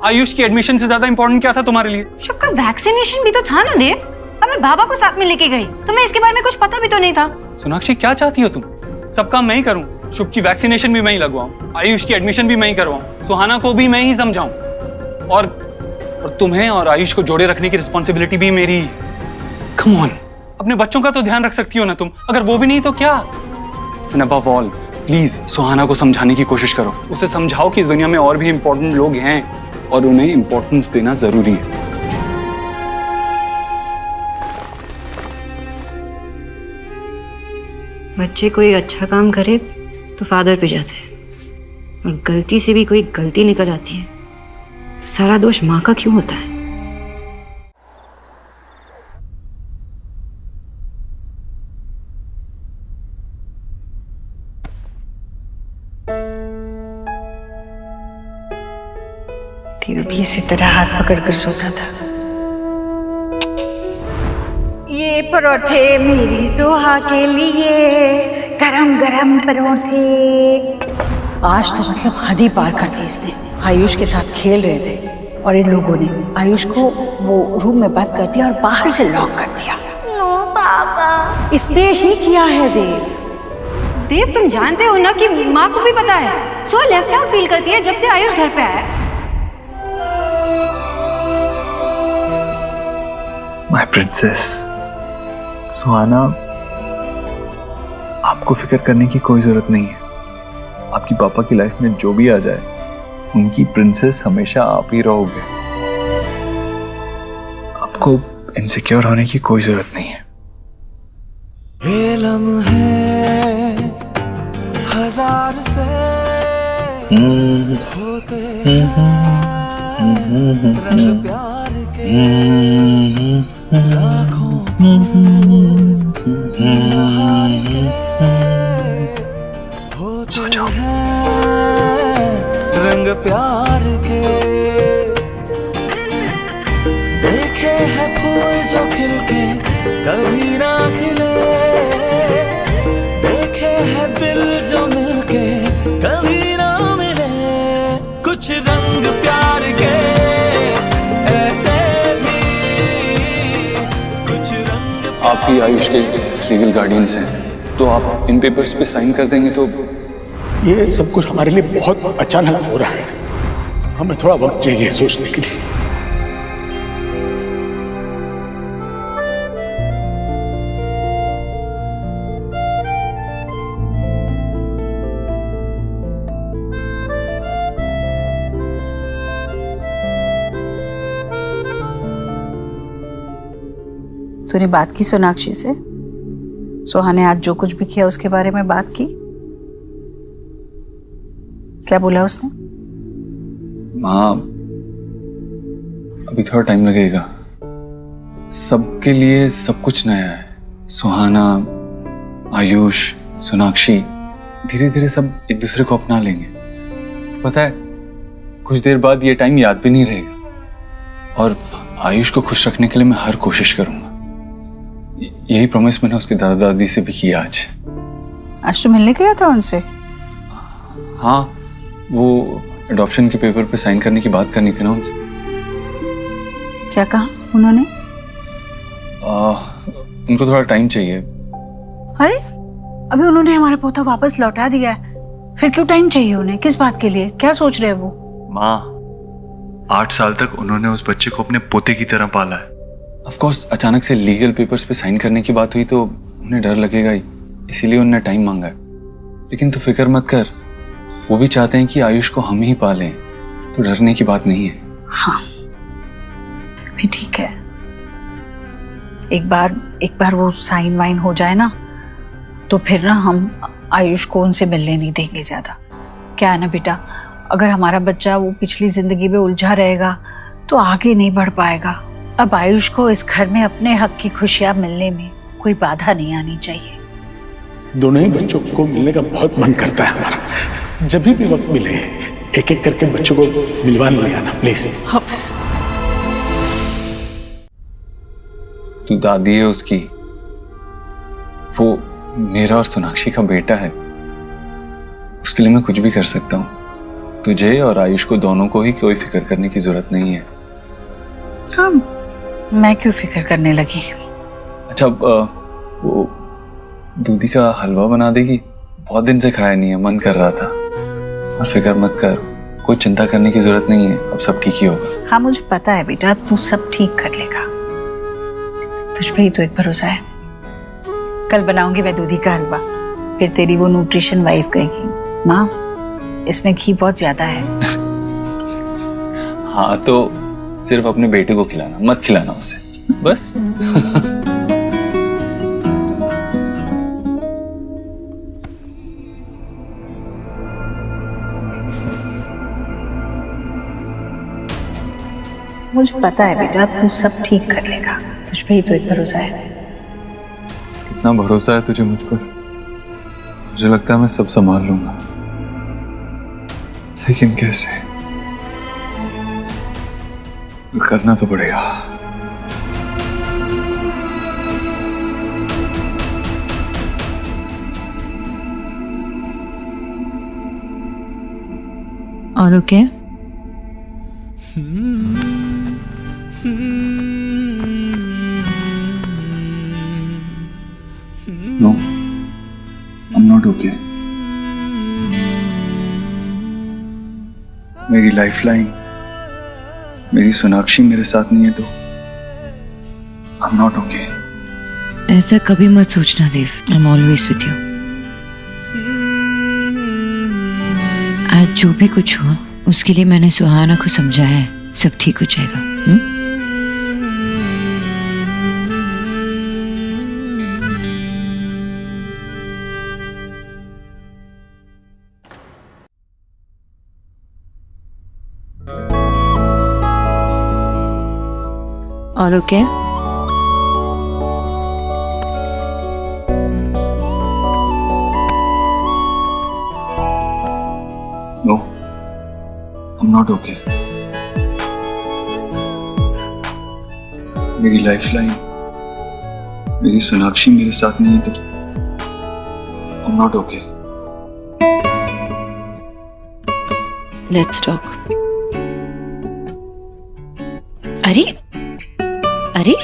आयुष की एडमिशन से ज्यादा इंपॉर्टेंट क्या था तुम्हारे लिए? शुभ का वैक्सीनेशन भी तो था ना देव। अब मैं बाबा को साथ में लेके गई, तुम्हें इसके बारे में कुछ पता भी तो नहीं था। सोनाक्षी, क्या चाहती हो तुम? सब काम मैं ही करूं, शुभ की वैक्सीनेशन भी मैं ही लगवाऊं, आयुष की एडमिशन भी मैं ही करवाऊं, सुहाना को भी मैं ही समझाऊं, और तुम्हें और आयुष को जोड़े रखने की रिस्पॉन्सिबिलिटी भी मेरी ही। कम ऑन, अपने बच्चों का तो ध्यान रख सकती हो ना तुम, अगर वो भी नहीं तो क्या? एंड अबव ऑल, प्लीज सुहाना को समझाने की कोशिश करो, उसे समझाओ कि इस दुनिया में और भी इंपॉर्टेंट लोग हैं और उन्हें इंपॉर्टेंस देना जरूरी है। बच्चे कोई अच्छा काम करे तो फादर पे जाते हैं, और गलती से भी कोई गलती निकल आती है तो सारा दोष माँ का क्यों होता है? देव भी इसी तरह हाथ पकड़कर सोता था। ये परोठे मेरी सोहा के लिए, गरम गरम परोठे। आज तो मतलब हद ही पार कर दी इसने। आयुष के साथ खेल रहे थे और इन लोगों ने आयुष को वो रूम में बंद कर दिया और बाहर से लॉक कर दिया। नो पापा, इसने ही किया है देव। देव, तुम जानते हो ना कि माँ को भी पता है सो लेफ्ट आउट फील करती है जब से आयुष घर पे आया। माय प्रिंसेस सुहाना, आपको फिक्र करने की कोई जरूरत नहीं है। आपकी पापा की लाइफ में जो भी आ जाए, उनकी प्रिंसेस हमेशा आप ही रहोगे। आपको इनसिक्योर होने की कोई जरूरत नहीं है। ये लम्हे हजार से होते हैं, रंग प्यार के लाखों होते हैं, रंग प्यार के। देखे हैं फूल जो खिलके कभी ना खिले, देखे हैं दिल जो मिलके कभी ना मिले। कुछ रंग प्यार के ऐसे भी, कुछ रंग। आप ही आयुष के लीगल गार्डियंस हैं, तो आप इन पेपर्स पे साइन कर देंगे तो। ये सब कुछ हमारे लिए बहुत अचानक हो रहा है, हमें थोड़ा वक्त चाहिए सोचने के लिए। तूने बात की सोनाक्षी से? सोहा ने आज जो कुछ भी किया उसके बारे में बात की? क्या बोला उसने? माँ, अभी थोड़ा टाइम लगेगा। सबके लिए सब कुछ नया है। सुहाना, आयुष, सोनाक्षी, धीरे धीरे सब एक दूसरे को अपना लेंगे। पता है, कुछ देर बाद ये टाइम याद भी नहीं रहेगा। और आयुष को खुश रखने के लिए मैं हर कोशिश करूंगा। यही प्रॉमिस मैंने उसके दादा दादी से भी किया आज। आज तो मिलने गया था उनसे? हाँ, वो अडॉप्शन के पेपर पे साइन करने की बात करनी थी ना उनसे। क्या कहा उन्होंने? उनको थोड़ा टाइम चाहिए। अरे अभी उन्होंने हमारा पोता वापस लौटा दिया है, फिर क्यों टाइम चाहिए उन्हें? किस बात के लिए? क्या सोच रहे हैं वो? माँ, 8 साल तक उन्होंने उस बच्चे को अपने पोते की तरह पाला है। ऑफ कोर्स अचानक से लीगल पेपर्स पे साइन करने की बात हुई तो उन्हें डर लगेगा ही, इसीलिए उन्होंने टाइम मांगा है। लेकिन तू फिक्र मत कर, वो भी चाहते हैं कि आयुष को हम ही पालें, तो डरने की बात नहीं है। हाँ भी ठीक है, एक बार वो साइन वाइन हो जाए ना, तो फिर ना हम आयुष को उनसे मिलने नहीं देंगे ज्यादा। क्या है ना बेटा, अगर हमारा बच्चा वो पिछली जिंदगी में उलझा रहेगा तो आगे नहीं बढ़ पाएगा। अब आयुष को इस घर में अपने हक की खुशियां मिलने में कोई बाधा नहीं आनी चाहिए। दोनों ही बच्चों को मिलने का बहुत मन करता है हमारा। जब भी वक्त मिले एक एक करके बच्चों को मिलवाने ले आना प्लीज। हाँ बस। तू दादी है उसकी, वो मेरा और सोनाक्षी का बेटा है, उसके लिए मैं कुछ भी कर सकता हूँ। तुझे और आयुष को दोनों को ही कोई फिक्र करने की जरूरत नहीं है। हाँ, मैं क्यों फिक्र करने लगी? अच्छा, वो दूधी का हलवा बना देगी? बहुत दिन से खाया नहीं है, मन कर रहा था। और फिक्र मत कर, कोई चिंता करने की जरूरत नहीं है, अब सब ठीक ही होगा। हाँ मुझे पता है बेटा, तू सब ठीक कर लेगा, तुझ पे ही तो एक भरोसा है। कल बनाऊंगी मैं दूधी का हलवा, फिर तेरी वो न्यूट्रिशन वाइफ कहेगी माँ इसमें घी बहुत ज्यादा है। हाँ तो सिर्फ अपने बेटे को खिलाना, मत खिलाना उसे, बस। मुझे पता है बेटा, तू सब ठीक कर लेगा, तुझ पे ही तो एक भरोसा है। कितना भरोसा है तुझे मुझ पर? मुझे लगता है मैं सब संभाल लूंगा, लेकिन कैसे? करना तो पड़ेगा। और okay? No, I'm not okay. मेरी लाइफलाइन, मेरी सोनाक्षी मेरे साथ नहीं है तो I'm not okay. ऐसा कभी मत सोचना देव, I'm always with you. आज जो भी कुछ हुआ उसके लिए मैंने सुहाना को समझाया है, सब ठीक हो जाएगा। और okay? No, I'm not okay. मेरी लाइफलाइन, मेरी सोनाक्षी मेरे साथ नहीं है तो I'm not okay. Let's talk. अरे अरे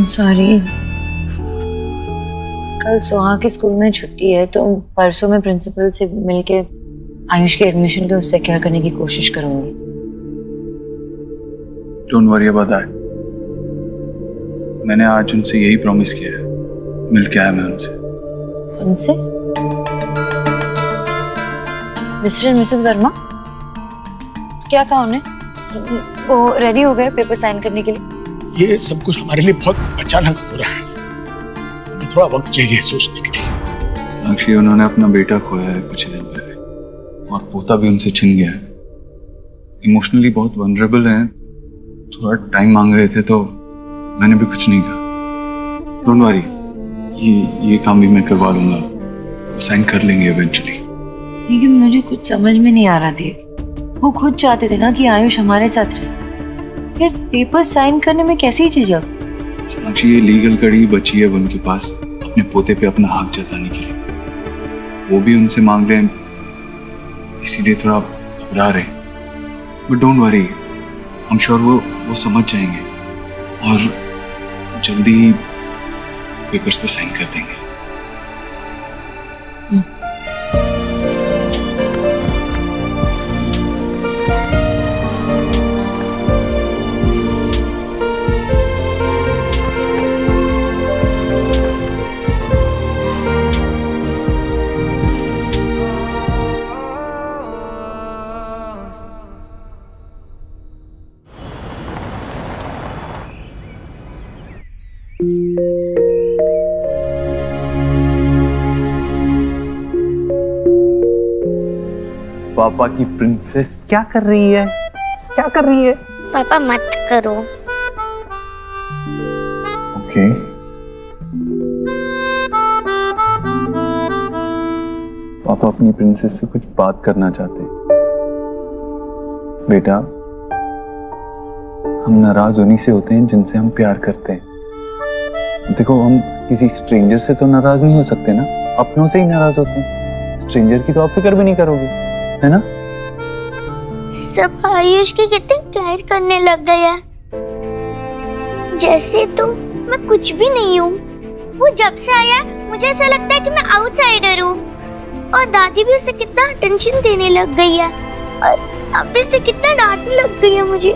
सॉरी, कल सुहा के स्कूल में छुट्टी है तो परसों मैं प्रिंसिपल से मिलके आयुष के एडमिशन को सिक्योर करने की कोशिश करूंगी। Don't worry about that. मैंने आज उनसे यही प्रॉमिस किया है, मिल के आया मैं उनसे। उनसे? मिस्टर एंड मिसेस वर्मा, क्या कहा उन्हें? वो रेडी हो गए पेपर साइन करने के लिए? ये सब कुछ हमारे लिए बहुत अचानक हो रहा है, हमें थोड़ा वक्त चाहिए सोचने के लिए। सोनाक्षी, उन्होंने अपना बेटा खोया है कुछ ही दिन पहले और पोता भी उनसे छिन गया है। इमोशनली बहुत वनरेबल हैं, थोड़ा टाइम मांग रहे थे तो मैंने भी कुछ नहीं कहा। डोंट वरी, ये काम भी मैं करवा लूंगा, वो साइन कर लेंगे इवेंचुअली। लेकिन मुझे कुछ समझ में नहीं आ रहा थी, वो खुद चाहते थे ना कि आयुष हमारे साथ रहे, फिर पेपर साइन करने में कैसी झिझक? सोनाक्षी, ये लीगल कड़ी बची है उनके पास अपने पोते पे अपना हक जताने के लिए। वो भी उनसे मांग रहे हैं, इसीलिए थोड़ा घबरा रहे हैं। But don't worry, I am sure वो समझ जाएंगे और जल्दी ही पेपर्स पे साइन कर देंगे। पापा की प्रिंसेस क्या कर रही है? क्या कर रही है? पापा मत करो। ओके। पापा अपनी प्रिंसेस से कुछ बात करना चाहते हैं। बेटा, हम नाराज उन्हीं से होते हैं जिनसे हम प्यार करते हैं। देखो, हम किसी स्ट्रेंजर से तो नाराज नहीं हो सकते ना, अपनों से ही नाराज होते हैं। स्ट्रेंजर की तो आप फिक्र भी नहीं करोगे, है ना? सब आयुष की कितनी केयर करने लग गया, जैसे तो मैं कुछ भी नहीं हूँ। वो जब से आया मुझे ऐसा लगता है कि मैं आउटसाइडर हूँ, और दादी भी उसे कितना अटेंशन देने लग गई है, और अब से कितना डांटने लग गई है मुझे।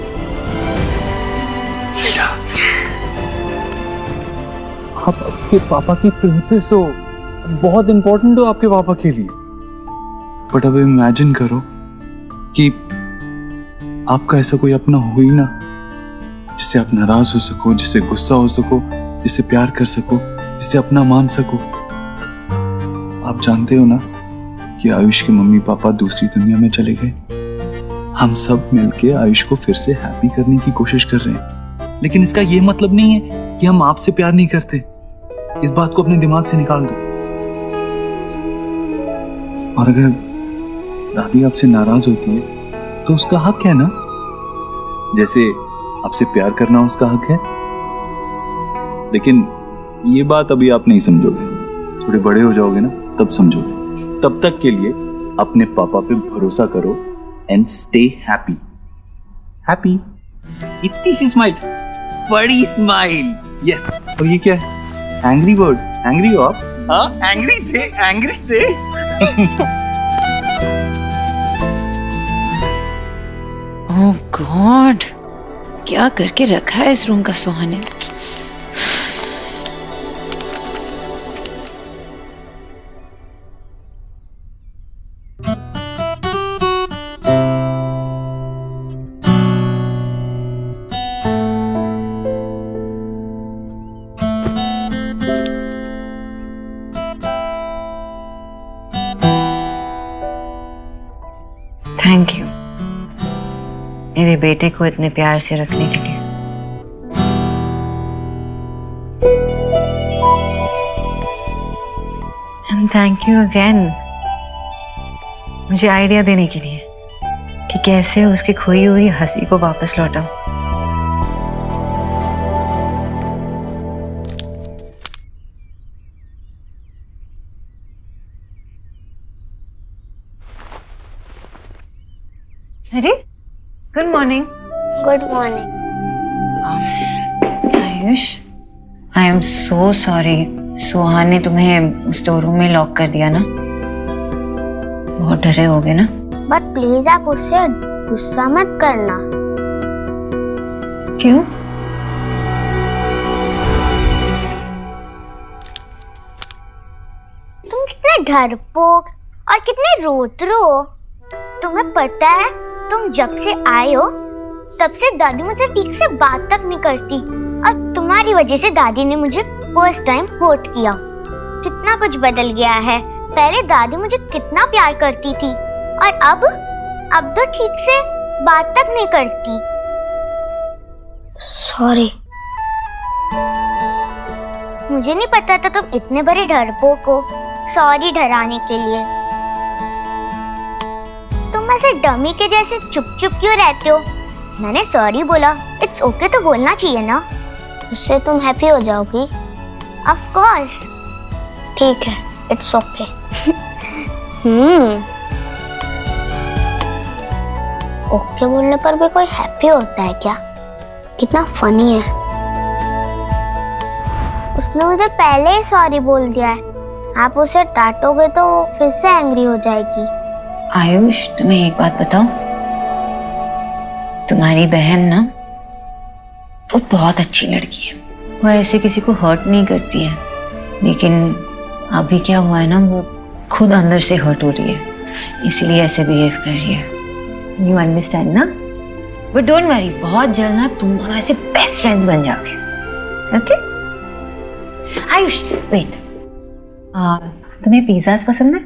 आप आपके पापा की प्रिंसेस हो, बहुत इंपॉर्टेंट हो आपके पापा के लिए। बट अब इमेजिन करो कि आपका ऐसा कोई अपना हो ही ना, जिससे आप नाराज हो सको, जिससे गुस्सा हो सको, जिससे प्यार कर सको, जिससे अपना मान सको। आप जानते हो ना कि आयुष के मम्मी पापा दूसरी दुनिया में चले गए। हम सब मिलके आयुष को फिर से हैप्पी करने की कोशिश कर रहे हैं, लेकिन इसका ये मतलब नहीं है कि हम आपसे प्यार नहीं करते। इस बात को अपने दिमाग से निकाल दो। और अगर दादी आपसे नाराज होती है तो उसका हक है ना, जैसे आपसे प्यार करना उसका हक है। लेकिन ये बात अभी आप नहीं समझोगे, थोड़े बड़े हो जाओगे ना तब समझोगे। तब तक के लिए अपने पापा पे भरोसा करो एंड स्टे हैप्पी। हैप्पी। इतनी सी स्माइल, बड़ी स्माइल। यस। और ये क्या है? Angry bird. एंग्री हो आप? हाँ, एंग्री थे, एंग्री थे। ओह गॉड, क्या करके रखा है इस रूम का सोहा ने। थैंक यू मेरे बेटे को इतने प्यार से रखने के लिए। एंड थैंक यू अगेन मुझे आइडिया देने के लिए कि कैसे उसकी खोई हुई हंसी को वापस लौटाऊं। अरे, good morning. Good morning. Ayush, I am so sorry, Suhan ने तुम्हें स्टोर रूम में लॉक कर दिया ना। बहुत डरे होगे ना। बट प्लीज आप उससे गुस्सा मत करना। क्यों? तुम कितने डरपोक और कितने रोतरू हो। तुम्हें पता है, तुम जब से आए हो तब से दादी मुझसे ठीक से बात तक नहीं करती, और तुम्हारी वजह से दादी ने मुझे फर्स्ट टाइम हर्ट किया। कितना कुछ बदल गया है। पहले दादी मुझे कितना प्यार करती थी, और अब तो ठीक से बात तक नहीं करती। सॉरी। मुझे नहीं पता था तुम इतने बड़े डरपोक हो सॉरी डराने के लिए। तुम ऐसे डमी के जैसे चुप चुप क्यों रहते हो? मैंने सॉरी बोला, इट्स ओके तो बोलना चाहिए ना, उससे तुम हैप्पी हो जाओगी। Of course. ठीक है, इट्स ओके। ओके बोलने पर भी कोई हैप्पी होता है क्या? कितना फनी है। उसने मुझे पहले ही सॉरी बोल दिया है, आप उसे डांटोगे तो फिर से एंग्री हो जाएगी। आयुष, तुम्हें एक बात बताऊं, तुम्हारी बहन ना वो बहुत अच्छी लड़की है, वो ऐसे किसी को हर्ट नहीं करती है, लेकिन अभी क्या हुआ है ना, वो खुद अंदर से हर्ट हो रही है, इसलिए ऐसे बिहेव कर रही है। यू अंडरस्टैंड ना? बट डोंट वरी, बहुत जल्द ना तुम दोनों ऐसे बेस्ट फ्रेंड्स बन जाओगे। ओके? आयुष, वेट, तुम्हें पिज़्ज़ास पसंद है?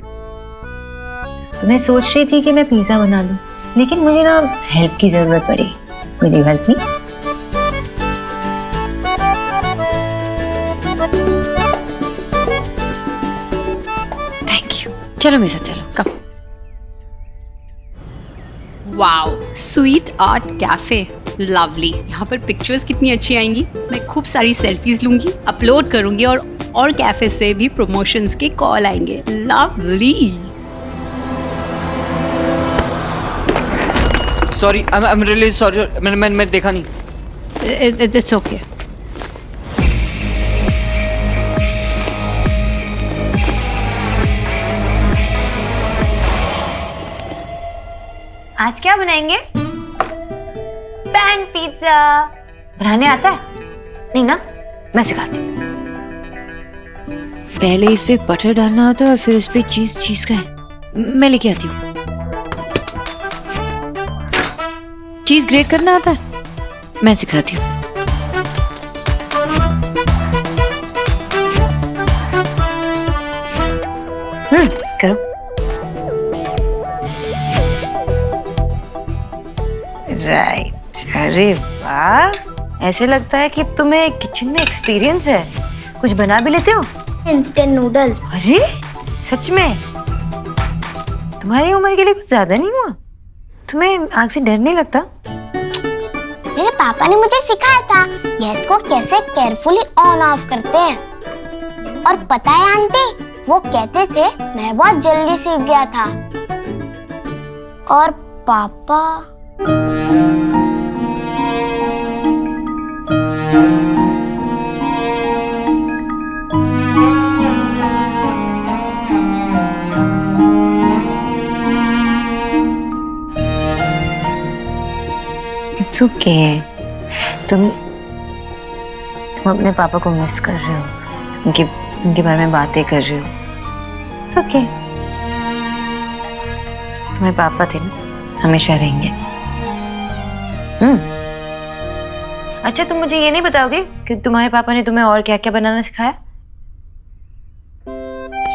तो मैं सोच रही थी कि मैं पिज़्ज़ा बना लूं, लेकिन मुझे ना हेल्प की जरूरत पड़ी। Will you help me? Thank you. चलो मेरे साथ, चलो come. Wow, sweet art cafe, lovely. यहाँ पर पिक्चर्स कितनी अच्छी आएंगी। मैं खूब सारी सेल्फीज लूंगी, अपलोड करूंगी, और कैफे से भी प्रमोशंस के कॉल आएंगे। Lovely. Sorry, I am really sorry, मैंने देखा नहीं। It's okay. आज क्या बनाएंगे? Pan pizza. बनाने आता है? नहीं ना, मैं सिखाती हूँ। पहले इस पे बटर डालना होता है और फिर इस पे चीज का है। मैं लेके आती हूँ। चीज ग्रेट करना आता है? मैं सिखाती हूँ। करो। राइट। अरे वाह, ऐसे लगता है कि तुम्हें किचन में एक्सपीरियंस है। कुछ बना भी लेते हो? Instant noodles. अरे सच में? तुम्हारी उम्र के लिए कुछ ज्यादा नहीं हुआ? तुम्हें आग से डर नहीं लगता? मेरे पापा ने मुझे सिखाया था गैस को कैसे केयरफुली ऑन ऑफ करते हैं। और पता है आंटी, वो कहते थे मैं बहुत जल्दी सीख गया था। और पापा इट्स ओके। तुम अपने पापा को मिस कर रहे हो, उनके बारे में बातें कर रहे हो। It's okay. तुम्हारे पापा थे ना, हमेशा रहेंगे। अच्छा, तुम मुझे ये नहीं बताओगे कि तुम्हारे पापा ने तुम्हें और क्या क्या बनाना सिखाया?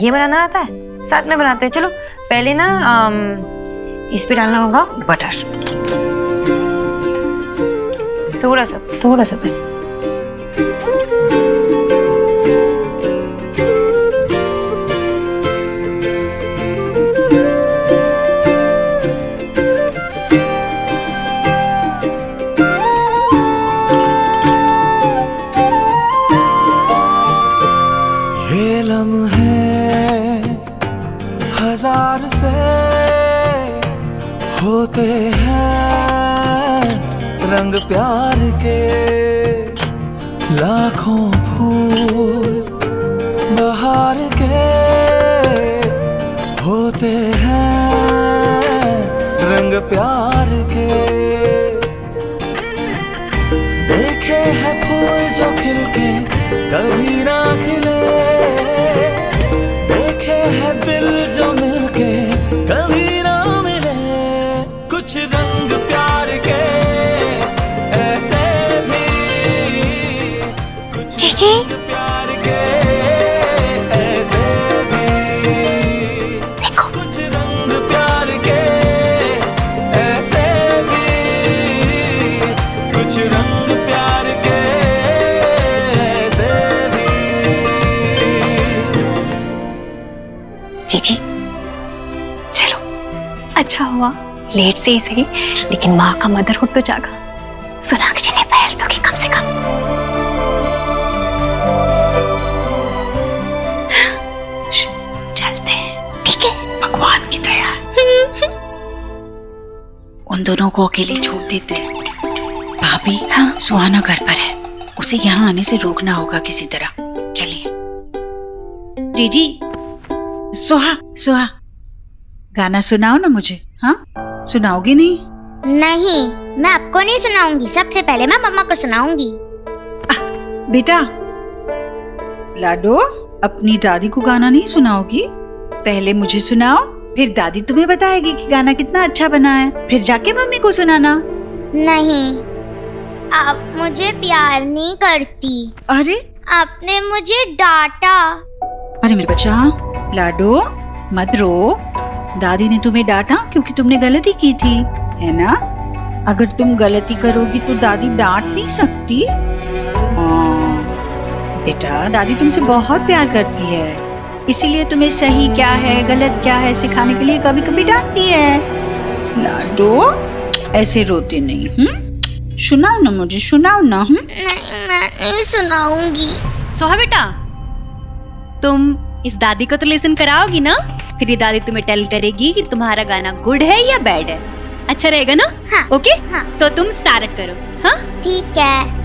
ये बनाना आता है? साथ में बनाते हैं। चलो पहले ना इस पे डालना होगा बटर, थोड़ा सा बस। ये लम्हे हजार से होते हैं, रंग प्यार के लाखों फूल बहार के होते हैं, रंग प्यार के। देखे हैं फूल जो खिल के कभी ना खिले, देखे हैं दिल जो मिलके कभी ना मिले। अच्छा हुआ लेट से ही सही, लेकिन माँ का मदरहुड तो जागा। सोनाक्षी ने पहल तो की कम से कम। चलते हैं, ठीक है? भगवान की दया। उन दोनों को अकेले छोड़ देते हैं। भाभी, हाँ? सुहाना घर पर है, उसे यहाँ आने से रोकना होगा किसी तरह। चलिए। जीजी, सुहा गाना सुनाओ ना मुझे। हाँ, सुनाओगी नहीं? नहीं, मैं आपको नहीं सुनाऊंगी, सबसे पहले मैं मम्मा को सुनाऊंगी। बेटा लाडो, अपनी दादी को गाना नहीं सुनाओगी? पहले मुझे सुनाओ, फिर दादी तुम्हें बताएगी कि गाना कितना अच्छा बना है, फिर जाके मम्मी को सुनाना। नहीं, आप मुझे प्यार नहीं करती। अरे, आपने मुझे डांटा। अरे मेरे बच्चा, लाडो मत रो। दादी ने तुम्हें डांटा क्योंकि तुमने गलती की थी, है ना? अगर तुम गलती करोगी तो दादी डांट नहीं सकती। बेटा, दादी तुमसे बहुत प्यार करती है, इसीलिए तुम्हें सही क्या है गलत क्या है सिखाने के लिए कभी कभी डांटती है। लाडो, ऐसे रोते नहीं। सुनाओ ना मुझे, सुनाओ ना। नहीं, मैं नहीं सुनाऊंगी। सोहा बेटा, तुम इस दादी को तो लेसन कराओगी ना? फिर ये दादी तुम्हें टेल करेगी कि तुम्हारा गाना गुड है या बैड है। अच्छा रहेगा ना? हाँ, ओके? हाँ। तो तुम स्टार्ट करो। हाँ, ठीक है।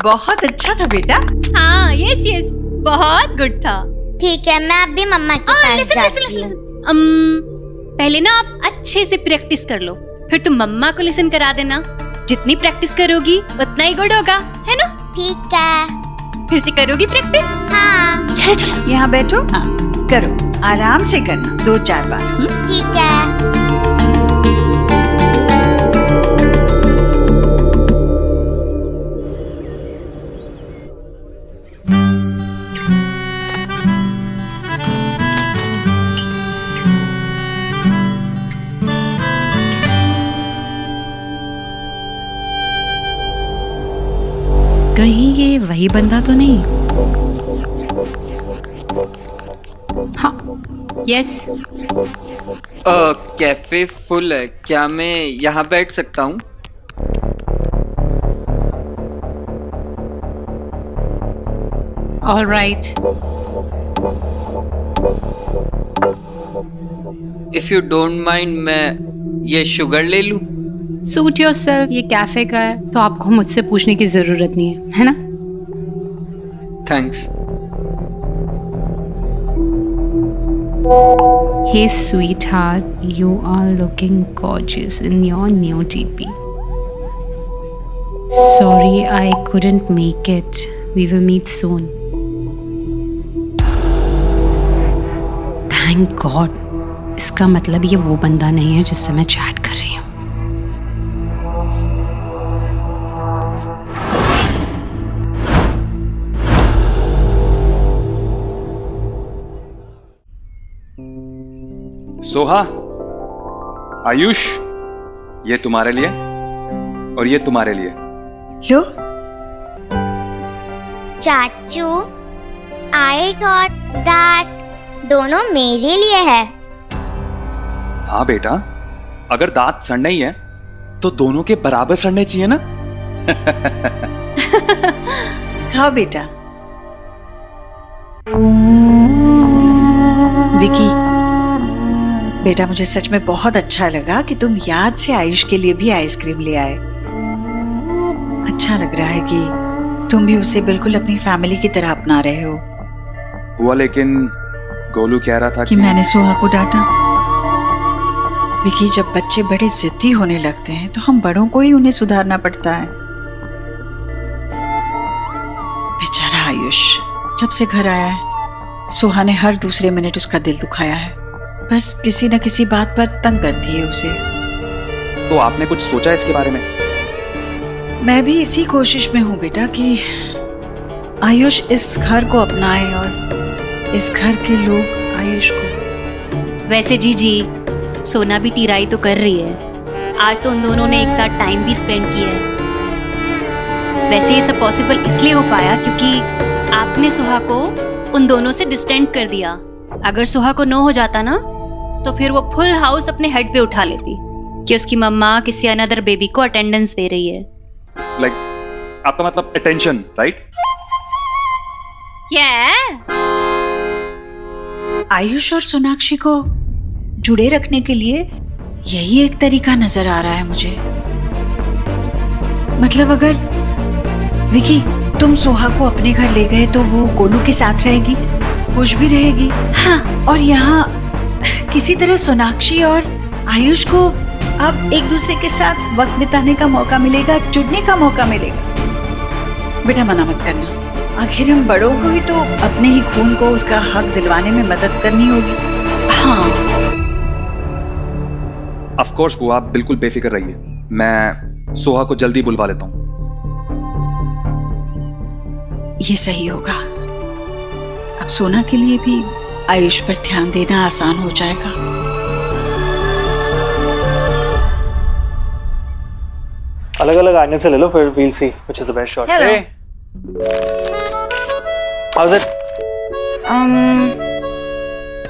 बहुत अच्छा था बेटा। हाँ, यस यस, बहुत गुड था। ठीक है, मैं अभी मम्मा के पास जाती हूँ। पहले ना आप अच्छे से प्रैक्टिस कर लो, फिर तुम मम्मा को लिसन करा देना। जितनी प्रैक्टिस करोगी उतना ही गुड होगा, है ना? ठीक है। फिर से करोगी प्रैक्टिस? हाँ। चलो चलो, यहाँ बैठो। हाँ, करो, आराम से करना, 2-4 बार। ठीक है। कहीं ये वही बंदा तो नहीं? हाँ, यस। कैफे फुल है, क्या मैं यहाँ बैठ सकता हूँ? All right. If you don't mind, मैं ये शुगर ले लूँ? सूट योरसेल्फ, ये कैफे का है तो आपको मुझसे पूछने की जरूरत नहीं है ना? Thanks. Hey sweetheart, you are looking gorgeous in your new DP. Sorry, I couldn't make it. We will meet soon. Thank God. इसका मतलब ये वो बंदा नहीं है जिससे मैं चैट कर रही हूँ। सोहा, आयुष, ये तुम्हारे लिए और ये तुम्हारे लिए। लो। चाचू, आई थॉट दैट दोनों मेरे लिए है। हाँ बेटा, अगर दांत सड़ना ही है तो दोनों के बराबर सड़ने चाहिए ना। खाओ बेटा। विकी बेटा, मुझे सच में बहुत अच्छा लगा कि तुम याद से आयुष के लिए भी आइसक्रीम ले आए। अच्छा लग रहा है कि तुम भी उसे बिल्कुल अपनी फैमिली की तरह अपना रहे हो। हुआ, लेकिन गोलू कह रहा था कि मैंने सोहा को डांटा। विकी, जब बच्चे बड़े जिद्दी होने लगते हैं तो हम बड़ों को ही उन्हें सुधारना पड़ता है। बेचारा आयुष जब से घर आया है, सोहा ने हर दूसरे मिनट उसका दिल दुखाया है। बस किसी न किसी बात पर तंग करती है उसे। तो आपने कुछ सोचा इसके बारे में? मैं भी इसी कोशिश में हूँ बेटा कि आयुष इस घर को अपनाए और इस घर के लोग आयुष को। वैसे जी सोना भी टीराई तो कर रही है। आज तो उन दोनों ने एक साथ टाइम भी स्पेंड किया है। वैसे ये सब पॉसिबल इसलिए हो पाया क्योंकि आपने सुहा को उन दोनों से डिस्टेंट कर दिया। अगर सुहा को नो हो जाता ना तो फिर वो फुल हाउस अपने हेड पे उठा लेती कि उसकी मम्मा किसी अनदर बेबी को अटेंडेंस दे रही है। लाइक आपका मतलब अटेंशन, राइट? आयुष और सोनाक्षी को जुड़े रखने के लिए यही एक तरीका नजर आ रहा है मुझे। मतलब अगर विकी तुम सोहा को अपने घर ले गए तो वो गोलू के साथ रहेगी, खुश भी रहेगी। हाँ, और यहाँ किसी तरह सोनाक्षी और आयुष को अब एक दूसरे के साथ वक्त बिताने का मौका मिलेगा, जुड़ने का मौका मिलेगा। बेटा मना मत करना, आखिर हम बड़ों को ही तो अपने ही खून को उसका हक दिलवाने में मदद करनी होगी। हाँ ऑफ कोर्स बुआ, आप बिल्कुल बेफिक्र रहिए, मैं सोहा को जल्दी बुलवा लेता हूँ। ये सही होगा। अब सोना के लिए भी आयुष पर ध्यान देना आसान हो जाएगा। अलग अलग एंगल से ले लो, फिर we'll see which is the best shot. How is it?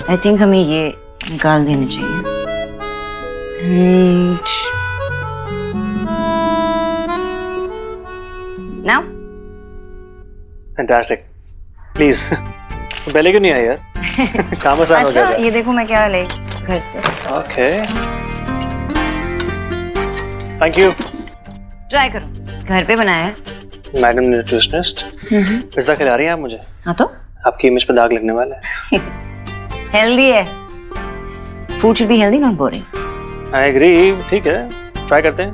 I think हमें ये निकाल देना चाहिए। Now fantastic. प्लीज पहले क्यों नहीं आई यार? काम आसान हो अच्छा गया। ये देखो मैं क्या ले घर से। Okay thank you. ट्राई करो, घर पे बनाया है। मैडम न्यूट्रिशनिस्ट पिज्जा खिला रही हैं आप मुझे? हाँ तो आपकी इमेज पे दाग लगने वाला है। हेल्दी है, food should be healthy not boring. I agree, ठीक है ट्राई करते हैं।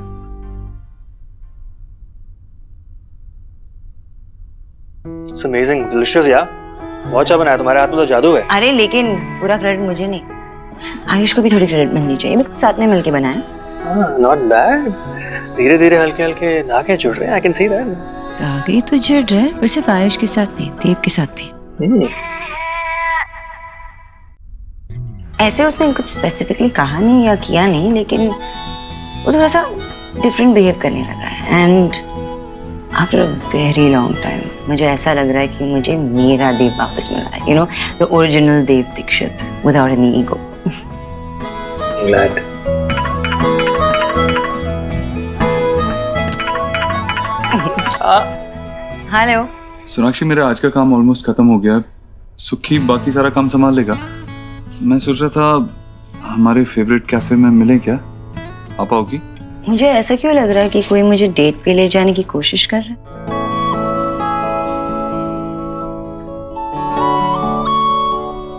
इट्स अमेजिंग, डिलीशियस यार, बहुत अच्छा बनाया, तुम्हारे हाथ में तो जादू है। अरे लेकिन पूरा क्रेडिट मुझे नहीं, आयुष को भी थोड़ी क्रेडिट मिलनी चाहिए, बिकॉज़ साथ में मिलके बनाया। नॉट बैड, धीरे धीरे हल्के हल्के धागे जुड़ रहे हैं, आई कैन सी दैट। धागे तो जुड़ रहे हैं, पर सिर्फ आयुष के साथ नहीं, देव के साथ भी। ऐसे उसने कुछ स्पेसिफिकली कहा नहीं या किया नहीं, लेकिन वो थोड़ा सा डिफरेंट बिहेव करने लगा है। And after a very long time मुझे ऐसा लग रहा है कि मुझे मेरा देव वापस मिला है, you know, the original Dev Dixit without any ego. Glad. Hello Sonakshi, मेरा आज का काम ऑलमोस्ट खत्म हो गया। सुखी बाकी सारा काम संभाल लेगा। मैं सोच रहा था हमारे फेवरेट कैफे में मिले, क्या आप आओगी? मुझे ऐसा क्यों लग रहा है कि कोई मुझे डेट पे ले जाने की कोशिश कर रहा है?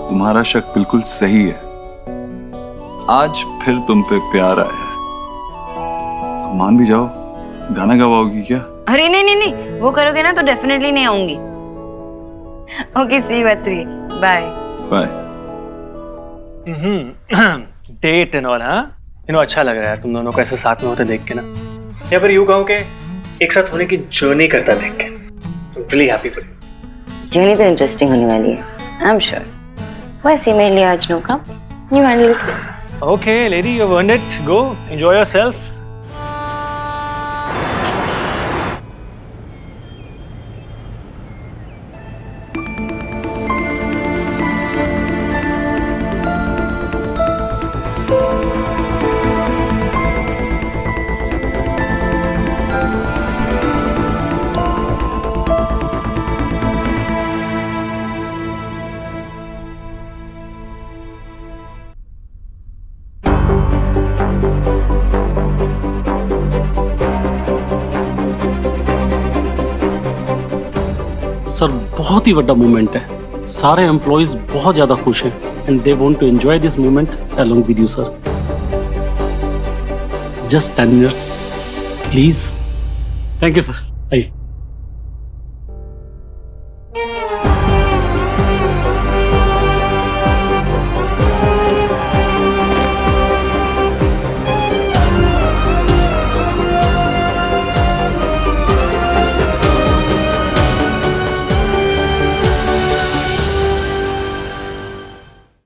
तुम्हारा शक बिल्कुल सही है। आज फिर तुम पे प्यार आया है। मान भी जाओ, गाना गवाओगी क्या? अरे नहीं नहीं नहीं, वो करोगे ना तो डेफिनेटली नहीं आऊंगी। Okay see you at 3, bye bye. Date and all, हाँ यू नो, अच्छा लग रहा है तुम दोनों को ऐसे साथ में होते देख के ना, या फिर यूं कहूं कि एक साथ होने की जर्नी करता देख के। I'm really happy for you. Journey तो इंटरेस्टिंग होने वाली है, आई एम श्योर। वैसे मेरे लिए आज no come, you handle it. Okay, lady, you've earned it. Go, enjoy yourself. Sir बहुत ही बड़ा मोमेंट है, सारे एम्प्लॉइज बहुत ज्यादा खुश हैं and they want to enjoy this moment along with you sir. Just 10 minutes please. Thank you sir.